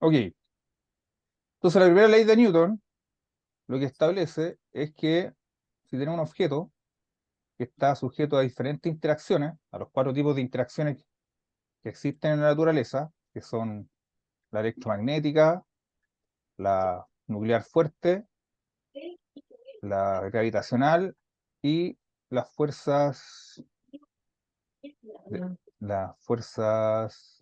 Ok, entonces la primera ley de Newton lo que establece es que si tenemos un objeto que está sujeto a diferentes interacciones, a los cuatro tipos de interacciones que existen en la naturaleza, que son la electromagnética, la nuclear fuerte, la gravitacional y las fuerzas, las fuerzas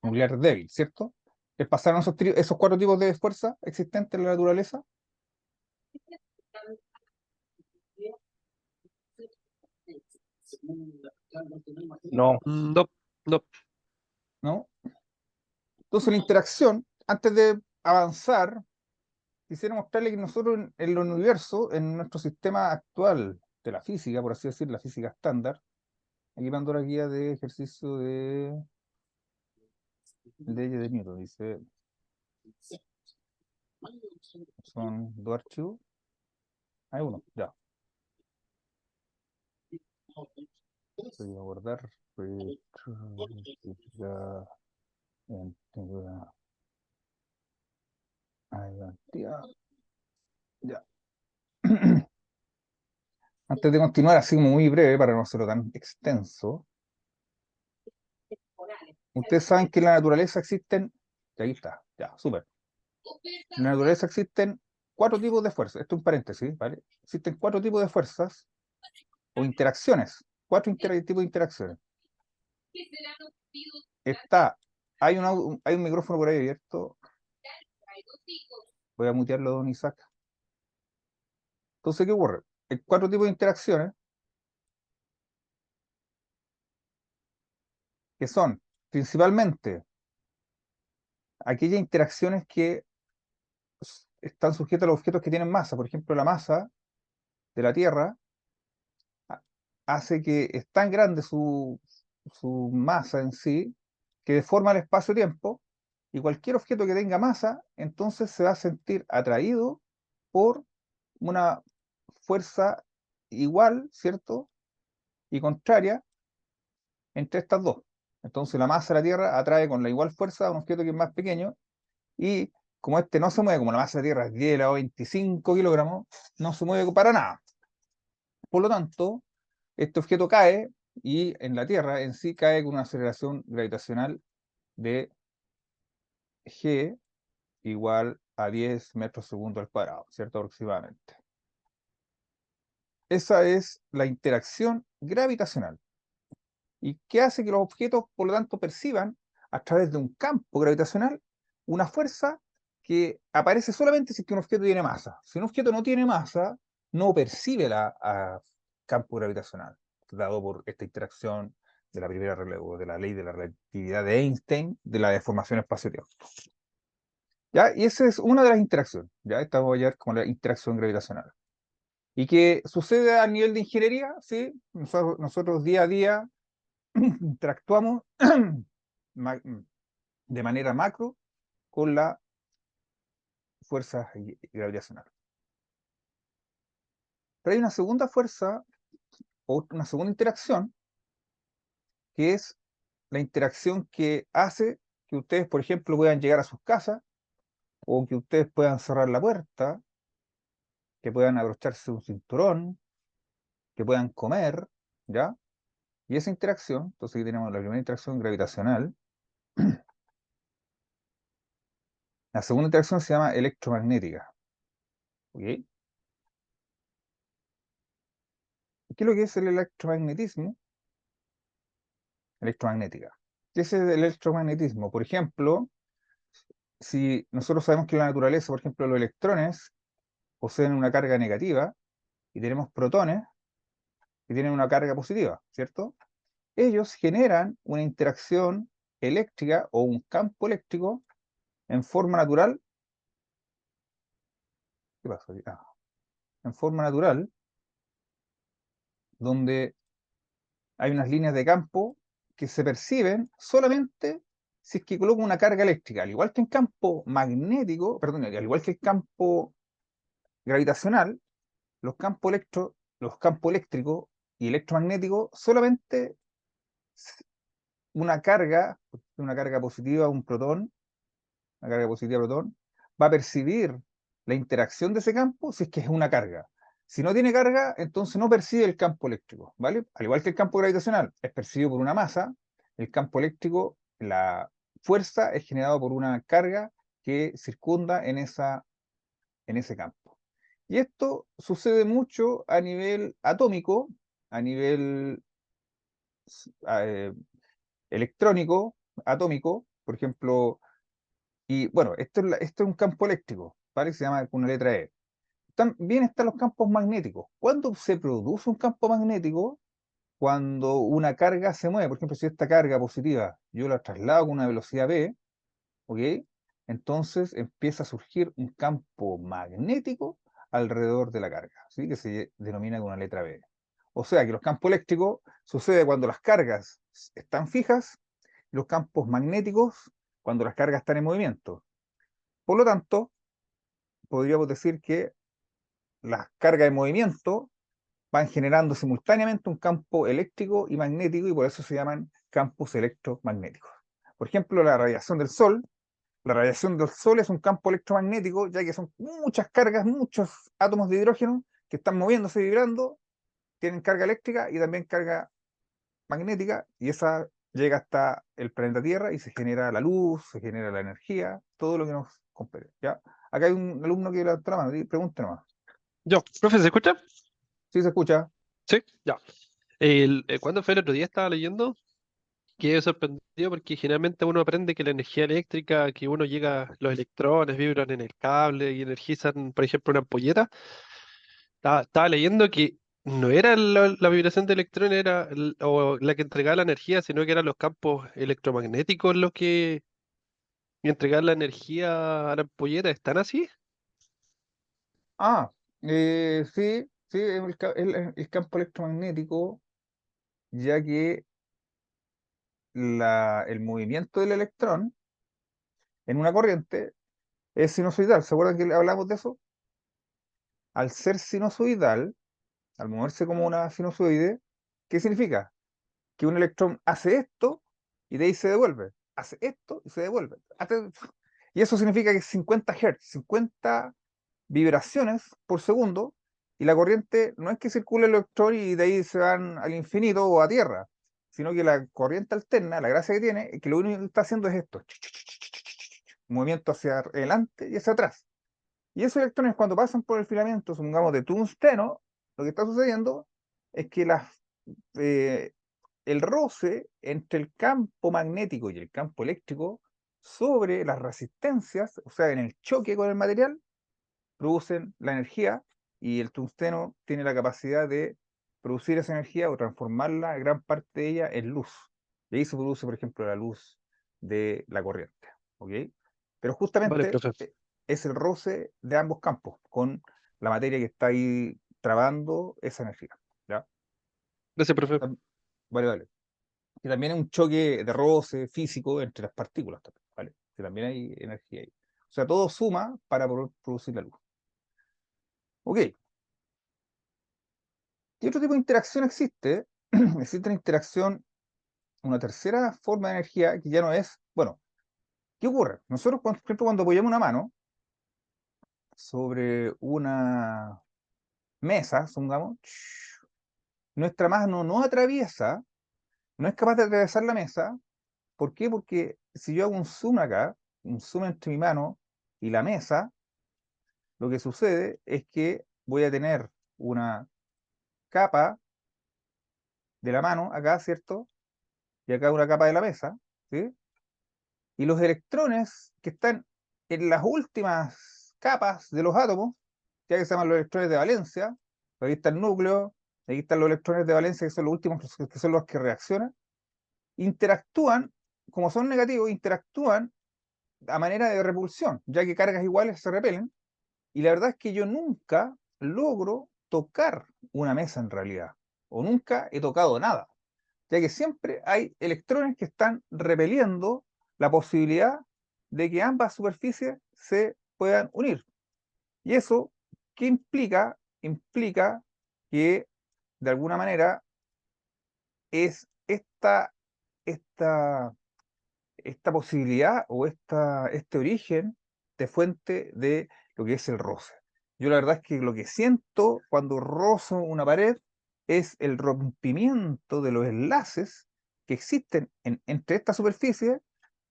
nuclear débil, ¿cierto? ¿Les pasaron esos cuatro tipos de fuerza existentes en la naturaleza? No, No, no. ¿No? Entonces la interacción, antes de avanzar, quisiera mostrarle que nosotros en el universo, en nuestro sistema actual de la física, por así decir, la física estándar, aquí mando la guía de ejercicio de leyes de Newton, dice, son dos archivos, hay uno, ya, voy a guardar, física antigua, ya. Antes de continuar, así como muy breve, para no hacerlo tan extenso, ustedes saben que en la naturaleza existen, y ahí está, ya, súper. En la naturaleza existen cuatro tipos de fuerzas. Esto es un paréntesis, ¿vale? Existen cuatro tipos de fuerzas o interacciones. Tipos de interacciones. Está, hay un micrófono por ahí abierto. Voy a mutearlo, don Isaac. Entonces, ¿qué ocurre? Hay cuatro tipos de interacciones que son principalmente aquellas interacciones que están sujetas a los objetos que tienen masa. Por ejemplo, la masa de la Tierra hace que es tan grande su masa en sí que deforma el espacio-tiempo, y cualquier objeto que tenga masa, entonces se va a sentir atraído por una fuerza igual, ¿cierto? Y contraria entre estas dos. Entonces la masa de la Tierra atrae con la igual fuerza a un objeto que es más pequeño, y como este no se mueve, como la masa de la Tierra es 10 a la 25 kilogramos, no se mueve para nada. Por lo tanto, este objeto cae, y en la Tierra en sí cae con una aceleración gravitacional de g igual a 10 metros segundo al cuadrado, ¿cierto? Aproximadamente. Esa es la interacción gravitacional. ¿Y qué hace que los objetos, por lo tanto, perciban a través de un campo gravitacional una fuerza que aparece solamente si es que un objeto tiene masa? Si un objeto no tiene masa, no percibe campo gravitacional, dado por esta interacción de la primera o de la ley de la relatividad de Einstein, de la deformación espacio-tiempo. ¿Ya? Y esa es una de las interacciones. ¿Ya? Esta voy a ver como la interacción gravitacional. ¿Y qué sucede a nivel de ingeniería? Sí, nosotros día a día interactuamos de manera macro con la fuerza gravitacional. Pero hay una segunda fuerza o una segunda interacción, que es la interacción que hace que ustedes, por ejemplo, puedan llegar a sus casas, o que ustedes puedan cerrar la puerta, que puedan abrocharse un cinturón, que puedan comer, ¿ya? Y esa interacción, entonces aquí tenemos la primera interacción gravitacional. La segunda interacción se llama electromagnética. ¿Ok? ¿Qué es lo que es el electromagnetismo? Electromagnética. ¿Qué es el electromagnetismo? Por ejemplo, si nosotros sabemos que en la naturaleza, por ejemplo, los electrones poseen una carga negativa y tenemos protones que tienen una carga positiva, ¿cierto? Ellos generan una interacción eléctrica o un campo eléctrico en forma natural. ¿Qué pasó aquí? En forma natural, donde hay unas líneas de campo que se perciben solamente si es que coloco una carga eléctrica, al igual que en campo magnético, perdón, al igual que el campo gravitacional. Los campos eléctricos y electromagnéticos solamente una carga positiva, un protón, la carga positiva de protón, va a percibir la interacción de ese campo si es que es una carga. Si no tiene carga, entonces no percibe el campo eléctrico, ¿vale? Al igual que el campo gravitacional es percibido por una masa, el campo eléctrico, la fuerza es generada por una carga que circunda en ese campo. Y esto sucede mucho a nivel atómico, a nivel eh, electrónico, atómico, por ejemplo, y bueno, esto es un campo eléctrico, ¿vale? Se llama con una letra E. También están los campos magnéticos. ¿Cuándo se produce un campo magnético? Cuando una carga se mueve. Por ejemplo, si esta carga positiva yo la traslado con una velocidad v, ¿ok? Entonces empieza a surgir un campo magnético alrededor de la carga, ¿sí? Que se denomina con una letra B. O sea que los campos eléctricos sucede cuando las cargas están fijas y los campos magnéticos cuando las cargas están en movimiento. Por lo tanto, podríamos decir que las cargas en movimiento van generando simultáneamente un campo eléctrico y magnético y por eso se llaman campos electromagnéticos. Por ejemplo, la radiación del Sol es un campo electromagnético, ya que son muchas cargas, muchos átomos de hidrógeno que están moviéndose, vibrando, tienen carga eléctrica y también carga magnética, y esa llega hasta el planeta Tierra y se genera la luz, se genera la energía, todo lo que nos compete, ¿ya? Acá hay un alumno que levantó la mano, pregunta nomás. Yo, profe, ¿se escucha? ¿Sí se escucha? Sí, ya. ¿Cuándo fue el otro día? Estaba leyendo, quedé sorprendido porque generalmente uno aprende que la energía eléctrica, que uno llega, los electrones vibran en el cable y energizan, por ejemplo, una ampolleta. Estaba leyendo que no era la vibración de electrones o la que entregaba la energía, sino que eran los campos electromagnéticos los que entregaban la energía a la ampolleta. ¿Están así? Ah, sí, sí, es el campo electromagnético, ya que el movimiento del electrón en una corriente es sinusoidal. ¿Se acuerdan que hablamos de eso? Al ser sinusoidal, al moverse como una sinusoide, ¿qué significa? Que un electrón hace esto y de ahí se devuelve. Hace esto y se devuelve. Y eso significa que es 50 Hz, 50 vibraciones por segundo, y la corriente no es que circule el electrón y de ahí se van al infinito o a tierra, sino que la corriente alterna, la gracia que tiene, es que lo único que está haciendo es esto, movimiento hacia adelante y hacia atrás. Y esos electrones cuando pasan por el filamento, supongamos de tungsteno, lo que está sucediendo es que eh, el roce entre el campo magnético y el campo eléctrico sobre las resistencias, o sea, en el choque con el material, producen la energía y el tungsteno tiene la capacidad de producir esa energía o transformarla, gran parte de ella, en luz. Y ahí se produce, por ejemplo, la luz de la corriente. ¿Ok? Pero Vale, justamente profe. es el roce de ambos campos con la materia que está ahí trabando esa energía. ¿Ya? Gracias, profe. Vale, vale. Y también hay un choque de roce físico entre las partículas también, ¿vale? Que también hay energía ahí. O sea, todo suma para producir la luz. Ok. ¿Qué otro tipo de interacción existe? Existe una interacción, una tercera forma de energía que ya no es, bueno, ¿qué ocurre? Nosotros, por ejemplo, cuando apoyamos una mano sobre una mesa, supongamos, nuestra mano no atraviesa, no es capaz de atravesar la mesa. ¿Por qué? Porque si yo hago un zoom acá, un zoom entre mi mano y la mesa, lo que sucede es que voy a tener una capa de la mano acá, ¿cierto? Y acá una capa de la mesa, ¿sí? Y los electrones que están en las últimas capas de los átomos, ya que se llaman los electrones de valencia, aquí está el núcleo, aquí están los electrones de valencia, que son los últimos, que son los que reaccionan, interactúan, como son negativos, interactúan a manera de repulsión, ya que cargas iguales se repelen, y la verdad es que yo nunca logro tocar una mesa en realidad, o nunca he tocado nada, ya que siempre hay electrones que están repeliendo la posibilidad de que ambas superficies se puedan unir. ¿Y eso qué implica? Implica que de alguna manera es esta esta posibilidad o este origen de fuente de lo que es el roce. Yo la verdad es que lo que siento cuando rozo una pared es el rompimiento de los enlaces que existen entre esta superficie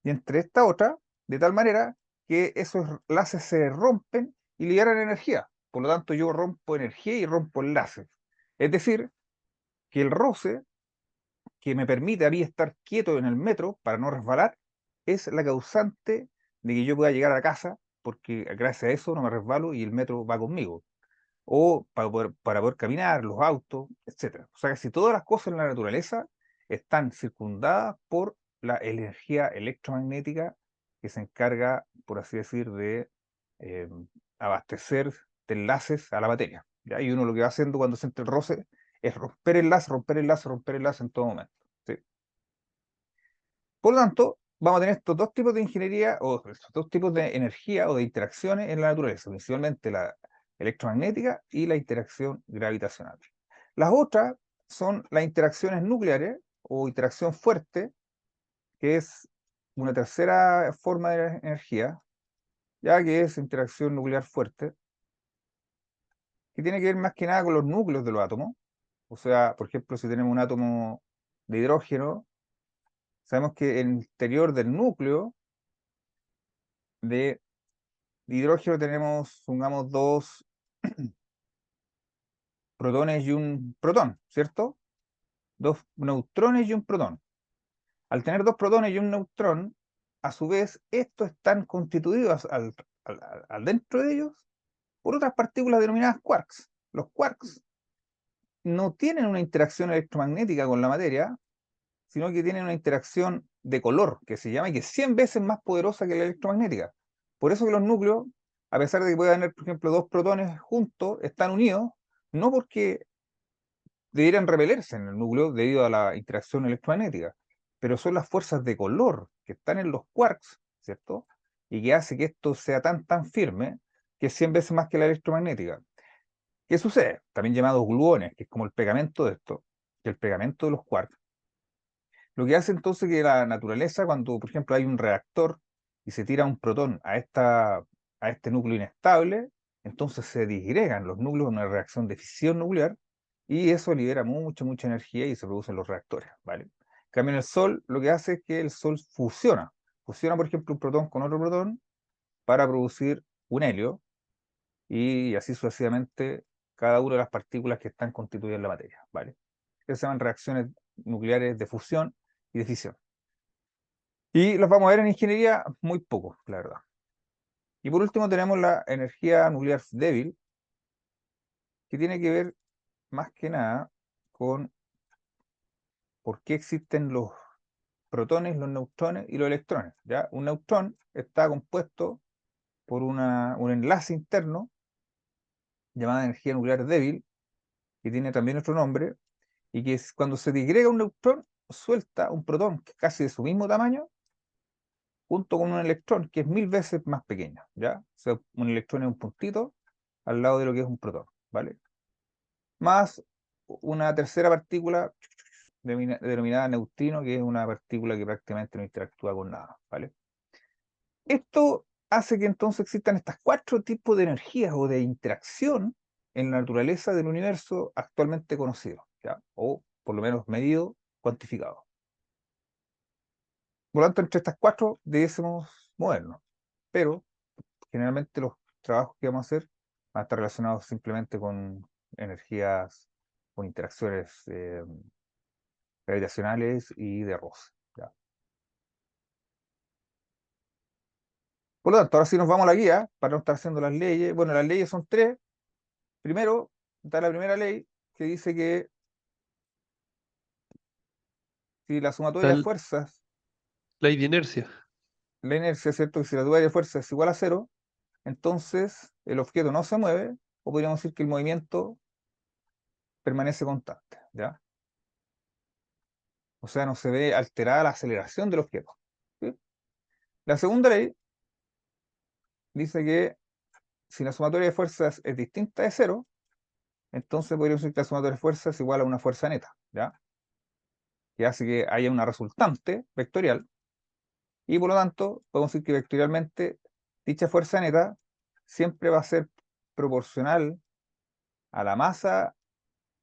y entre esta otra, de tal manera que esos enlaces se rompen y liberan energía. Por lo tanto, yo rompo energía y rompo enlaces. Es decir, que el roce que me permite a mí estar quieto en el metro para no resbalar es la causante de que yo pueda llegar a casa, porque gracias a eso no me resbalo y el metro va conmigo. O para poder caminar, los autos, etcétera. O sea que si todas las cosas en la naturaleza están circundadas por la energía electromagnética que se encarga, por así decir, de eh, abastecer de enlaces a la materia. ¿Ya? Y uno lo que va haciendo cuando siente el roce es romper enlace, romper enlace, romper enlace en todo momento. ¿Sí? Por lo tanto, vamos a tener estos dos tipos de ingeniería o estos dos tipos de energía o de interacciones en la naturaleza, principalmente la electromagnética y la interacción gravitacional. Las otras son las interacciones nucleares o interacción fuerte, que es una tercera forma de energía, ya que es interacción nuclear fuerte, que tiene que ver más que nada con los núcleos de los átomos. O sea, por ejemplo, si tenemos un átomo de hidrógeno, sabemos que en el interior del núcleo de hidrógeno tenemos, supongamos, dos protones y un protón, ¿cierto? Dos neutrones y un protón. Al tener dos protones y un neutrón, a su vez, estos están constituidos al dentro de ellos por otras partículas denominadas quarks. Los quarks no tienen una interacción electromagnética con la materia, sino que tienen una interacción de color, que se llama, y que es 100 veces más poderosa que la electromagnética. Por eso que los núcleos, a pesar de que puedan tener, por ejemplo, dos protones juntos, están unidos, no porque debieran repelerse en el núcleo debido a la interacción electromagnética, pero son las fuerzas de color que están en los quarks, ¿cierto? Y que hace que esto sea tan firme que es 100 veces más que la electromagnética. ¿Qué sucede? También llamados gluones, que es como el pegamento de esto, que el pegamento de los quarks. Lo que hace entonces que la naturaleza, cuando por ejemplo hay un reactor y se tira un protón a este núcleo inestable, entonces se disgregan los núcleos en una reacción de fisión nuclear y eso libera mucha energía y se producen los reactores, ¿vale? En cambio, en el Sol lo que hace es que el Sol fusiona por ejemplo un protón con otro protón para producir un helio y así sucesivamente cada una de las partículas que están constituidas en la materia, ¿vale? Que se llaman reacciones nucleares de fusión y de fisión. Y los vamos a ver en ingeniería muy poco, la verdad. Y por último tenemos la energía nuclear débil, que tiene que ver más que nada con por qué existen los protones, los neutrones y los electrones. ¿Ya? Un neutrón está compuesto por un enlace interno llamada energía nuclear débil, que tiene también otro nombre, y que cuando se disgrega un neutrón, suelta un protón que es casi de su mismo tamaño, junto con un electrón que es 1000 veces más pequeño, ¿ya? O sea, un electrón es un puntito al lado de lo que es un protón, ¿vale? Más una tercera partícula denominada neutrino, que es una partícula que prácticamente no interactúa con nada, ¿vale? Esto hace que entonces existan estos cuatro tipos de energías o de interacción en la naturaleza del universo actualmente conocido, ¿ya? O por lo menos medido, cuantificado. Por lo tanto, entre estas cuatro debiésemos movernos, pero generalmente los trabajos que vamos a hacer van a estar relacionados simplemente con energías, con interacciones gravitacionales y de roce, ¿ya? Por lo tanto, ahora sí nos vamos a la guía para no estar haciendo las leyes. Bueno, las leyes son tres. Primero, está la primera ley que dice que si la sumatoria de La fuerzas, ley de inercia. la inercia, ¿cierto? Que si la sumatoria de fuerzas es igual a cero, entonces el objeto no se mueve, o podríamos decir que el movimiento permanece constante, ¿ya? O sea, no se ve alterada la aceleración del objeto, ¿sí? La segunda ley dice que si la sumatoria de fuerzas es distinta de cero, entonces podríamos decir que la sumatoria de fuerzas es igual a una fuerza neta, ¿ya? Que hace que haya una resultante vectorial Y por lo tanto, podemos decir que vectorialmente dicha fuerza neta siempre va a ser proporcional a la masa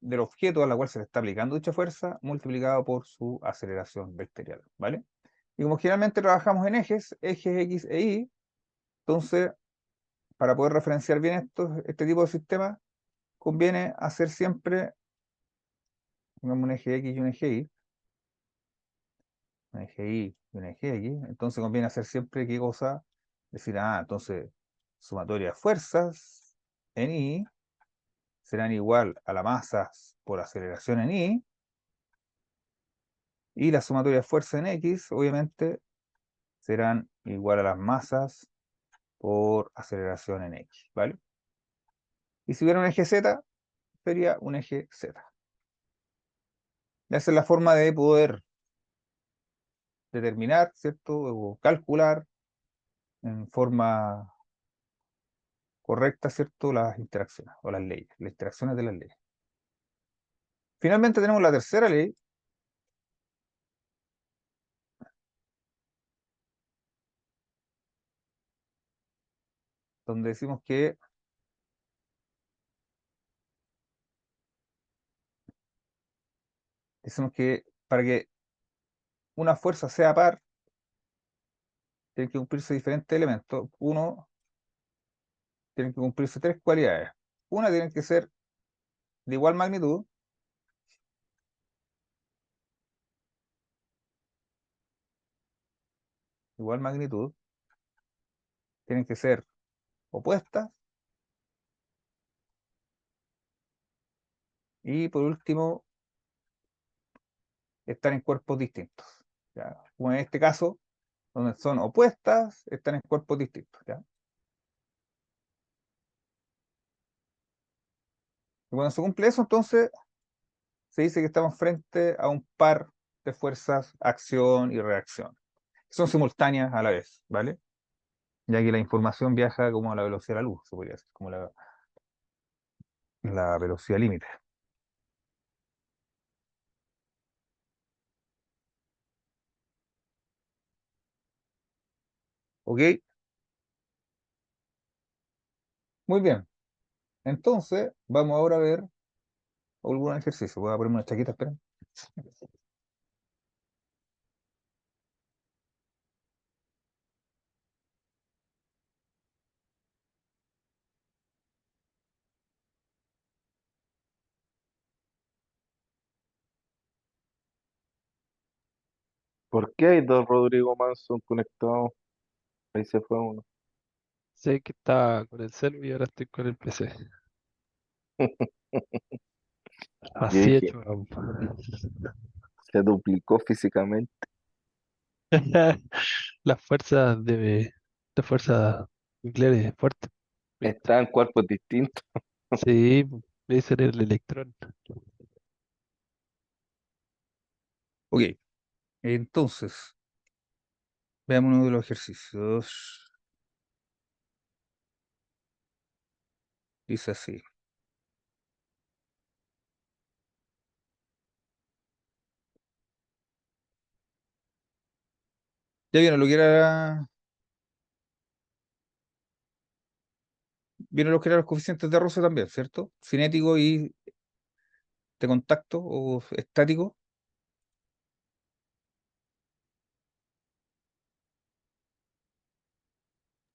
del objeto a la cual se le está aplicando dicha fuerza multiplicado por su aceleración vectorial, ¿vale? Y como generalmente trabajamos en ejes X e Y, entonces, para poder referenciar bien este tipo de sistemas, conviene hacer siempre, digamos, un eje X y un eje Y, un eje Y y un eje X, entonces conviene hacer siempre qué cosa, decir, entonces, sumatoria de fuerzas en Y serán igual a la masa por aceleración en Y, y la sumatoria de fuerzas en X, obviamente, serán igual a las masas por aceleración en X, ¿vale? Y si hubiera un eje Z, sería un eje Z. Esa es la forma de poder determinar, ¿cierto? O calcular en forma correcta, ¿cierto? Las interacciones o las leyes, las interacciones de las leyes. Finalmente tenemos la tercera ley, donde decimos que para que una fuerza sea par, tienen que cumplirse diferentes elementos. Uno, tienen que cumplirse tres cualidades. Una, tienen que ser de igual magnitud, tienen que ser opuestas, y por último, están en cuerpos distintos. ¿Ya? Como en este caso, donde son opuestas, están en cuerpos distintos. ¿Ya? Y cuando se cumple eso, entonces se dice que estamos frente a un par de fuerzas, acción y reacción, que son simultáneas a la vez, ¿vale? Ya que la información viaja como a la velocidad de la luz, se podría decir, como la velocidad límite. ¿Ok? Muy bien. Entonces, vamos ahora a ver algún ejercicio. Voy a ponerme una chaqueta, espera. ¿Por qué hay dos Rodrigo Manson conectados? Ahí se fue uno. Sé que estaba con el celu y ahora estoy con el PC. Yo Así dije, hecho, weón. se duplicó físicamente. Las fuerzas de fuerza nucleares fuertes. ¿Viste? Está en cuerpos distintos. Sí, me dicen el electrón. Ok, entonces, veamos uno de los ejercicios. Dice así. Ya vieron lo que eran los coeficientes de roce también, ¿cierto? Cinético y de contacto o estático.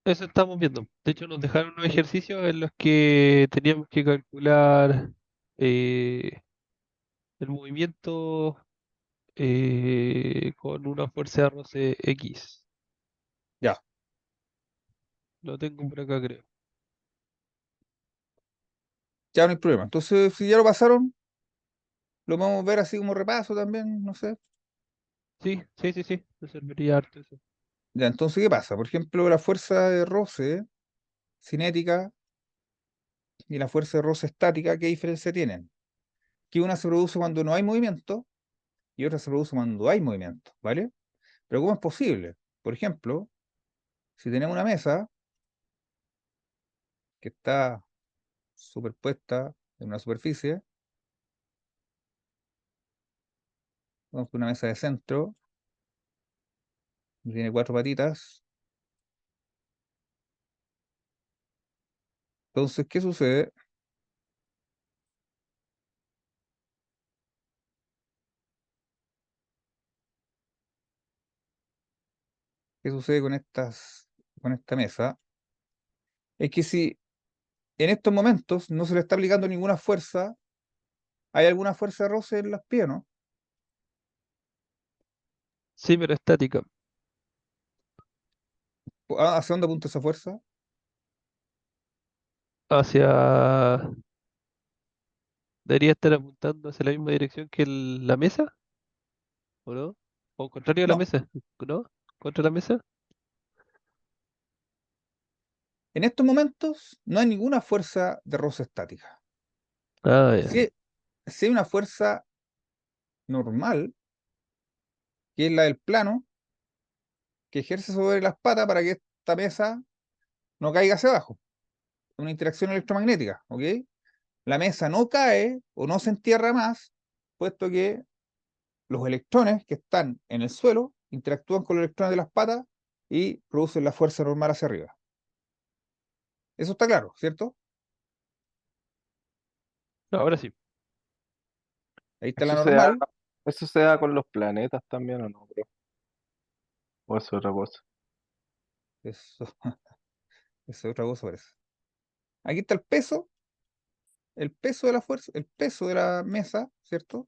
Eso estamos viendo. De hecho, nos dejaron unos ejercicios en los que teníamos que calcular eh, el movimiento con una fuerza de roce X. Ya, Lo tengo por acá, creo. ya no hay problema. Entonces, si ya lo pasaron, lo vamos a ver así como repaso también, no sé. Sí, sí, sí, sí. Me serviría harto eso. Ya, entonces, ¿qué pasa? Por ejemplo, la fuerza de roce cinética y la fuerza de roce estática, ¿qué diferencia tienen? Que una se produce cuando no hay movimiento y otra se produce cuando hay movimiento, ¿vale? Pero ¿cómo es posible? Por ejemplo, si tenemos una mesa que está superpuesta en una superficie, vamos con una mesa de centro, tiene cuatro patitas. Entonces, ¿qué sucede? ¿Qué sucede con esta mesa? Es que si en estos momentos no se le está aplicando ninguna fuerza, ¿hay alguna fuerza de roce en las pies, no? Sí, pero estática. ¿Hacia dónde apunta esa fuerza? Hacia... Debería estar apuntando hacia la misma dirección que la mesa, ¿o no? O contrario a la No. mesa, ¿no? ¿Contra la mesa? En estos momentos no hay ninguna fuerza de roce estática. Ah, ya. Si, si hay una fuerza normal, que es la del plano, que ejerce sobre las patas para que esta mesa no caiga hacia abajo. Una interacción electromagnética, ¿ok? La mesa no cae o no se entierra más, puesto que los electrones que están en el suelo interactúan con los electrones de las patas y producen la fuerza normal hacia arriba. Eso está claro, ¿cierto? Ahora sí. Ahí está la Eso se da, normal. eso se da con los planetas también, ¿o no, bro? O es otra cosa. Eso, eso es otra cosa parece. Aquí está el peso de la fuerza, el peso de la mesa, ¿cierto?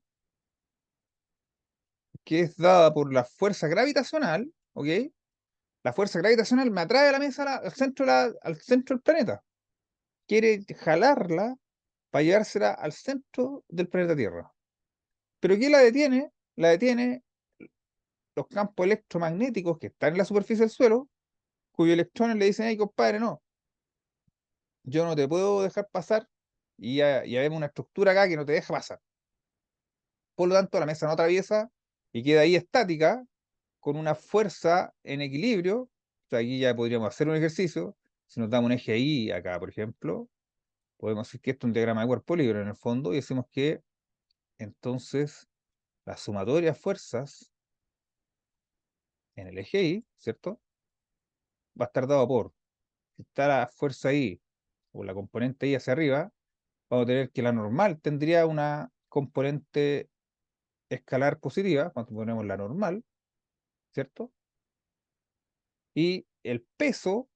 Que es dada por la fuerza gravitacional, ¿ok? La fuerza gravitacional me atrae a la mesa al centro, al centro del planeta. Quiere jalarla para llevársela al centro del planeta Tierra. ¿Pero qué la detiene? La detiene los campos electromagnéticos que están en la superficie del suelo, cuyos electrones le dicen, hey, compadre, no, yo no te puedo dejar pasar y ya vemos una estructura acá que no te deja pasar. Por lo tanto, la mesa no atraviesa y queda ahí estática con una fuerza en equilibrio. O sea, aquí ya podríamos hacer un ejercicio. Si nos damos un eje ahí, acá, por ejemplo, podemos decir que esto es un diagrama de cuerpo libre en el fondo y decimos que entonces la sumatoria de fuerzas en el eje Y, ¿cierto? Va a estar dado por, si está la fuerza ahí o la componente Y hacia arriba, vamos a tener que la normal tendría una componente escalar positiva, cuando ponemos la normal, ¿cierto? Y el peso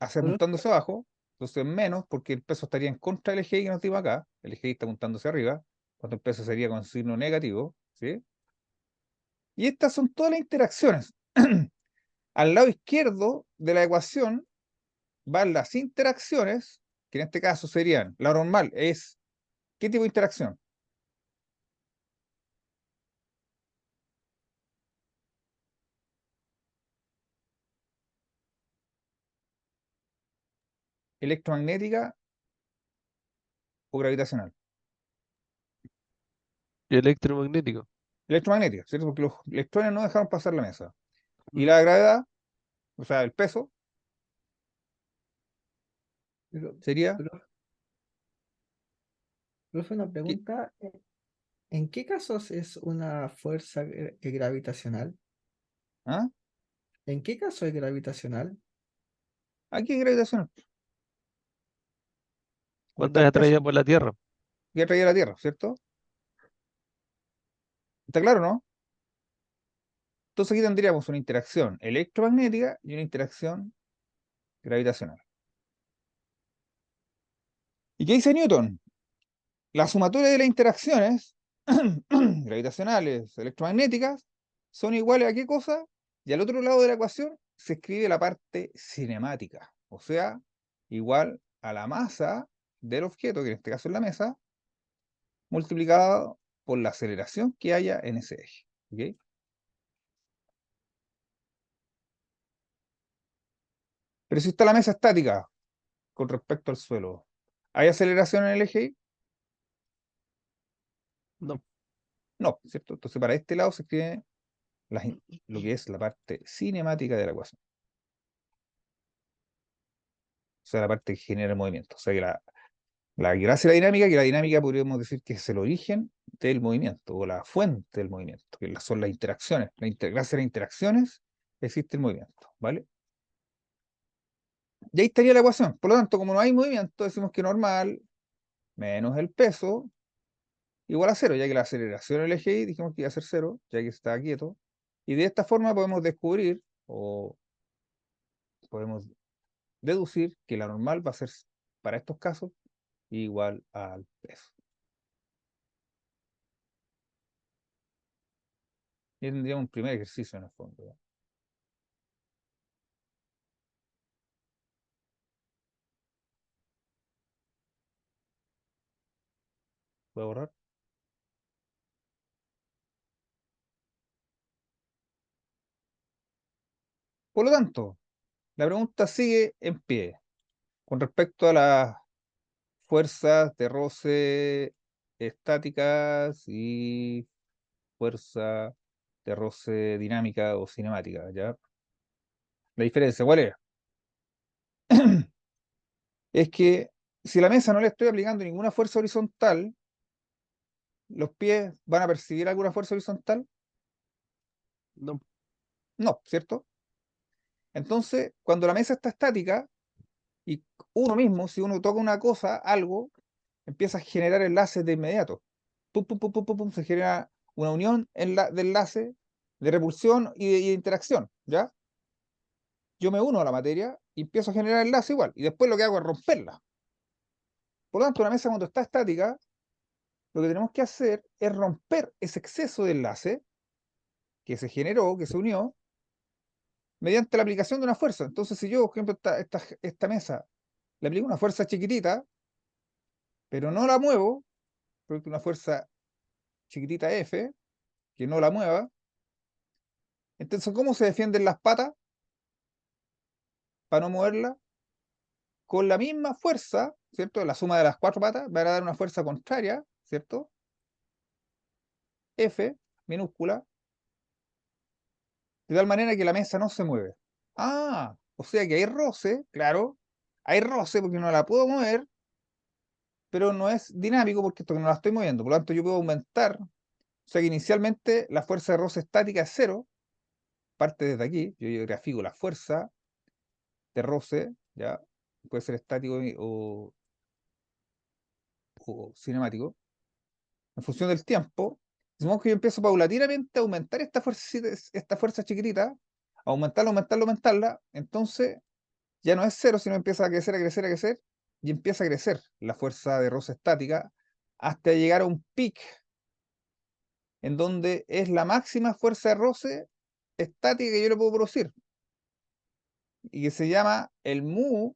hace ¿Mm? apuntándose abajo, entonces menos, porque el peso estaría en contra del eje Y que nos dimos acá, el eje Y está apuntándose arriba, cuando el peso sería con signo negativo, ¿sí? Y estas son todas las interacciones. Al lado izquierdo de la ecuación van las interacciones, que en este caso serían, la normal es, ¿qué tipo de interacción? ¿Electromagnética o gravitacional? Y electromagnético. Electromagnética, ¿cierto? Porque los electrones no dejaron pasar la mesa. Y Mm. la gravedad, o sea, el peso, Pero, sería, pero, profe, una ¿qué? pregunta. ¿En qué casos es una fuerza gravitacional? ¿Ah? ¿En qué caso es gravitacional? Aquí es gravitacional, donde está Cuando es el atraída peso, por la Tierra. que atrae a la Tierra, ¿cierto? ¿Está claro, no? Entonces aquí tendríamos una interacción electromagnética y una interacción gravitacional. ¿Y qué dice Newton? La sumatoria de las interacciones gravitacionales, electromagnéticas, son iguales a qué cosa? Y al otro lado de la ecuación se escribe la parte cinemática, o sea, igual a la masa del objeto, que en este caso es la mesa, multiplicado por la aceleración que haya en ese eje. ¿Ok? Pero si está la mesa estática con respecto al suelo, ¿hay aceleración en el eje Y? No. No, ¿cierto? Entonces para este lado se escribe lo que es la parte cinemática de la ecuación, o sea, la parte que genera el movimiento. O sea, que La gracia de la dinámica, que la dinámica podríamos decir que es el origen del movimiento, o la fuente del movimiento, que son las interacciones. Gracias a las interacciones existe el movimiento, ¿vale? Y ahí estaría la ecuación. Por lo tanto, como no hay movimiento, decimos que normal menos el peso igual a cero, ya que la aceleración del eje Y dijimos que iba a ser cero, ya que está quieto. Y de esta forma podemos descubrir, o podemos deducir, que la normal va a ser, para estos casos, igual al peso. Y tendríamos un primer ejercicio en el fondo, ¿ya? ¿Puedo borrar? Por lo tanto, la pregunta sigue en pie con respecto a las fuerzas de roce estáticas y fuerza de roce dinámica o cinemática, ¿ya? La diferencia, ¿cuál es? Es que si a la mesa no le estoy aplicando ninguna fuerza horizontal, ¿los pies van a percibir alguna fuerza horizontal? No, No, ¿cierto? Entonces, cuando la mesa está estática y uno mismo, si uno toca una cosa, algo, empieza a generar enlaces de inmediato. Pum, pum, pum, pum, pum, pum, se genera una unión de enlace, de repulsión y de interacción, ¿ya? Yo me uno a la materia y empiezo a generar enlace igual, y después lo que hago es romperla. Por lo tanto, una mesa cuando está estática, lo que tenemos que hacer es romper ese exceso de enlace que se generó, que se unió, mediante la aplicación de una fuerza. Entonces, si yo, por ejemplo, esta mesa le aplico una fuerza chiquitita, pero no la muevo, porque una fuerza chiquitita F, que no la mueva, entonces, ¿cómo se defienden las patas para no moverla? Con la misma fuerza, ¿cierto? La suma de las cuatro patas va a dar una fuerza contraria, ¿cierto? F, minúscula, de tal manera que la mesa no se mueve. Ah, o sea que hay roce, claro, hay roce porque no la puedo mover, pero no es dinámico porque esto que no la estoy moviendo. Por lo tanto, yo puedo aumentar. O sea que inicialmente la fuerza de roce estática es cero, parte desde aquí. Yo grafico la fuerza de roce, ya puede ser estático o cinemático, en función del tiempo. Digamos que yo empiezo paulatinamente a aumentar esta fuerza chiquitita, aumentarla, aumentarla, aumentarla. Entonces ya no es cero, sino empieza a crecer, a crecer, a crecer, y empieza a crecer la fuerza de roce estática hasta llegar a un pic en donde es la máxima fuerza de roce estática que yo le puedo producir, y que se llama el mu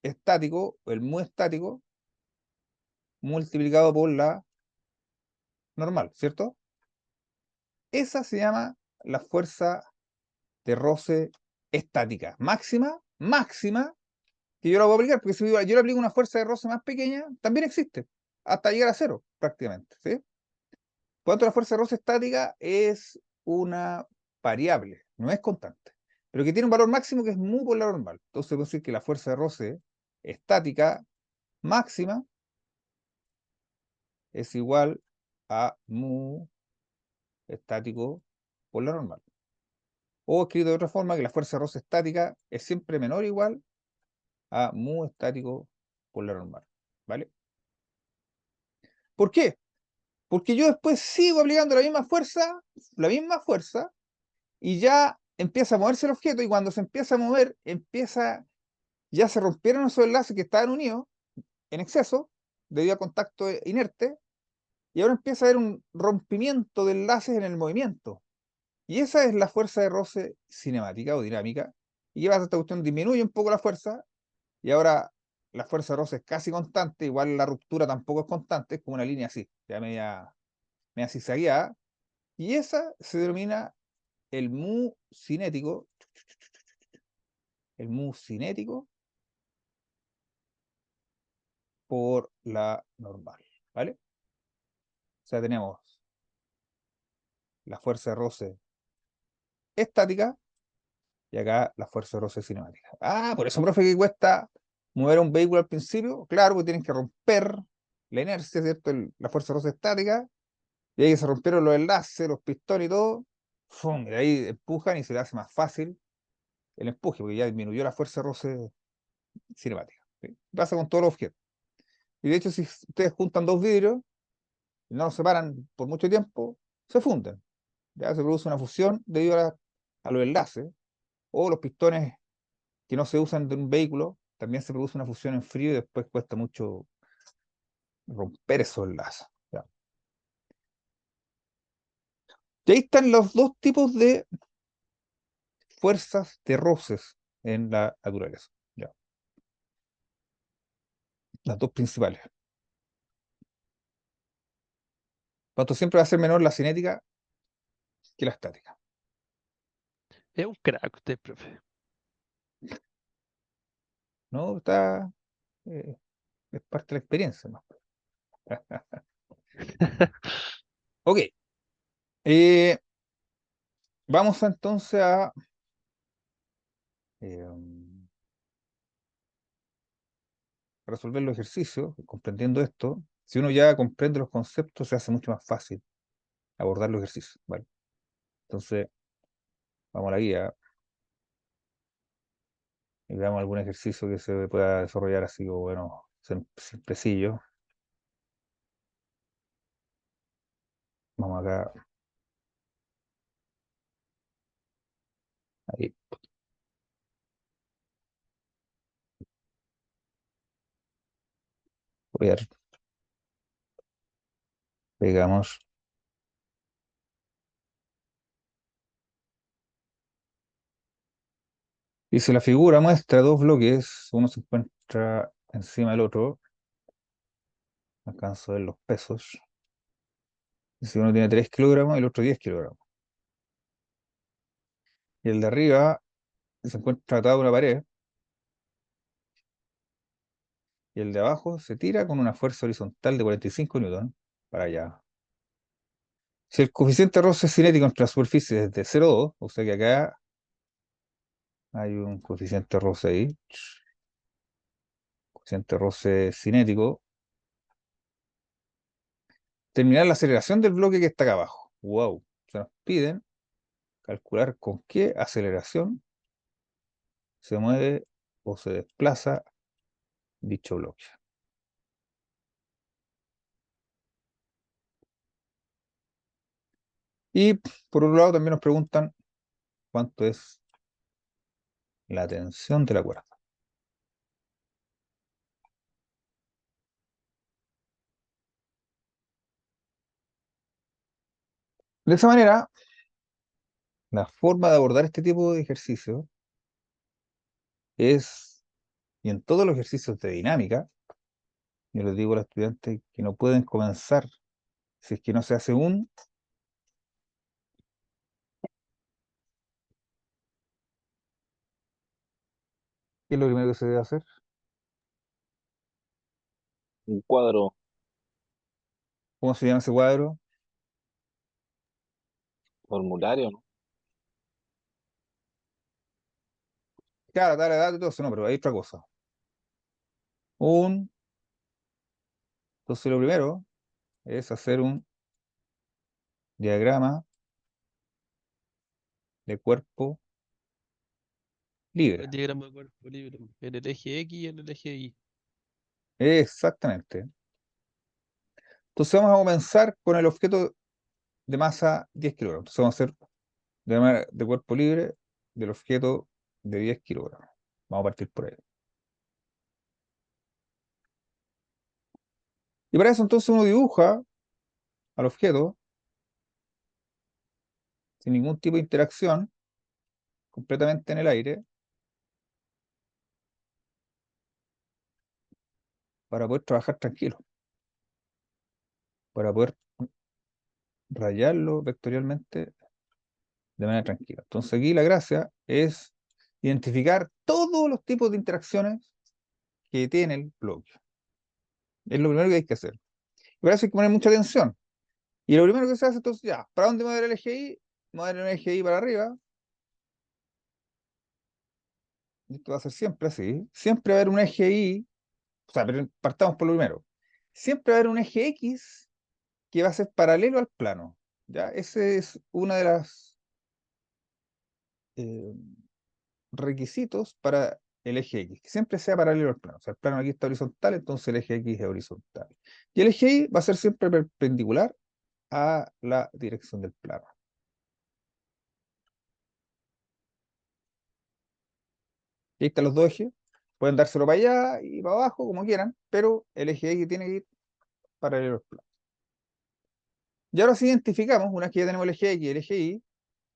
estático, o el mu estático, multiplicado por la normal, ¿cierto? Esa se llama la fuerza de roce estática, máxima, máxima, que yo la voy a aplicar, porque si yo le aplico una fuerza de roce más pequeña, también existe, hasta llegar a cero, prácticamente, ¿sí? Por lo tanto, la fuerza de roce estática es una variable, no es constante, pero que tiene un valor máximo que es mu por la normal. Entonces, puedo decir que la fuerza de roce estática máxima es igual a mu estático por la normal. O escrito de otra forma, que la fuerza de roce estática es siempre menor o igual a mu estático por la normal. ¿Vale? ¿Por qué? Porque yo después sigo aplicando la misma fuerza, y ya empieza a moverse el objeto, y cuando se empieza a mover, ya se rompieron esos enlaces que estaban unidos en exceso, debido a contacto inerte, y ahora empieza a haber un rompimiento de enlaces en el movimiento. Y esa es la fuerza de roce cinemática o dinámica, y lleva a esta cuestión, disminuye un poco la fuerza, y ahora la fuerza de roce es casi constante, igual la ruptura tampoco es constante, es como una línea así, ya media zigzagueada, y esa se denomina el mu cinético, el mu cinético por la normal, ¿vale? O sea, tenemos la fuerza de roce estática y acá la fuerza de roce cinemática. Ah, por eso, profe, que cuesta mover un vehículo al principio, claro, porque tienen que romper la inercia, ¿cierto? La fuerza rosa estática, y ahí se rompieron los enlaces, los pistones y todo, ¡fum! Y de ahí empujan y se le hace más fácil el empuje, porque ya disminuyó la fuerza roce cinemática. ¿Sí? Pasa con todos los objetos. Y de hecho, si ustedes juntan dos vidrios y no los separan por mucho tiempo, se funden. Ya se produce una fusión debido a los enlaces, o los pistones que no se usan de un vehículo, también se produce una fusión en frío y después cuesta mucho romper esos enlaces. ¿Ya? Y ahí están los dos tipos de fuerzas de roces en la naturaleza. ¿Ya? Las dos principales. Cuanto siempre va a ser menor la cinética que la estática. Es un crack usted, profe. ¿No? Está, eh, es parte de la experiencia, ¿no? Ok. eh, vamos entonces a eh, resolver los ejercicios, comprendiendo esto. Si uno ya comprende los conceptos, se hace mucho más fácil abordar los ejercicios, ¿vale? Entonces, vamos a la guía y veamos algún ejercicio que se pueda desarrollar así, o bueno, simplecillo. Vamos acá, ahí, copiar, pegamos. Y si la figura muestra dos bloques, uno se encuentra encima del otro, alcanzo a ver los pesos. Y si uno tiene 3 kilogramos, el otro 10 kilogramos. Y el de arriba se encuentra atado a una pared, y el de abajo se tira con una fuerza horizontal de 45 newton para allá. Si el coeficiente roce cinético entre las superficies es de 0,2, o sea que acá hay un coeficiente roce ahí, coeficiente roce cinético, terminar la aceleración del bloque que está acá abajo. Wow. Se nos piden calcular con qué aceleración se mueve o se desplaza dicho bloque. Y por otro lado también nos preguntan cuánto es la tensión de la cuerda. De esa manera, la forma de abordar este tipo de ejercicio es, y en todos los ejercicios de dinámica, yo les digo a los estudiantes que no pueden comenzar si es que no se hace ¿qué es lo primero que se debe hacer? Un cuadro ¿Cómo se llama ese cuadro? formulario, ¿no? Claro, tal edad y todo eso, no, pero hay otra cosa. Un, entonces lo primero es hacer un diagrama de cuerpo libre. El diagrama de cuerpo libre en el eje X y en el eje Y. Exactamente. Entonces vamos a comenzar con el objeto de masa 10 kilogramos. Entonces vamos a hacer de cuerpo libre del objeto de 10 kilogramos. Vamos a partir por ahí. Y para eso entonces uno dibuja al objeto sin ningún tipo de interacción, completamente en el aire, para poder trabajar tranquilo, para poder rayarlo vectorialmente de manera tranquila. Entonces aquí la gracia es identificar todos los tipos de interacciones que tiene el bloque. Es lo primero que hay que hacer. Y para eso hay que poner mucha atención. Y lo primero que se hace entonces, ya, ¿para dónde mover el eje Y? Mover el eje Y para arriba. y esto va a ser siempre así, siempre va a haber un eje Y, o sea, pero partamos por lo primero. Siempre va a haber un eje X que va a ser paralelo al plano. ¿Ya? Ese es una de las eh, requisitos para el eje X, que siempre sea paralelo al plano. O sea, el plano aquí está horizontal, entonces el eje X es horizontal. Y el eje Y va a ser siempre perpendicular a la dirección del plano. Y ahí están los dos ejes. Pueden dárselo para allá y para abajo, como quieran, pero el eje X tiene que ir paralelo al plano. Y ahora sí identificamos, una vez que ya tenemos el eje X y el eje Y,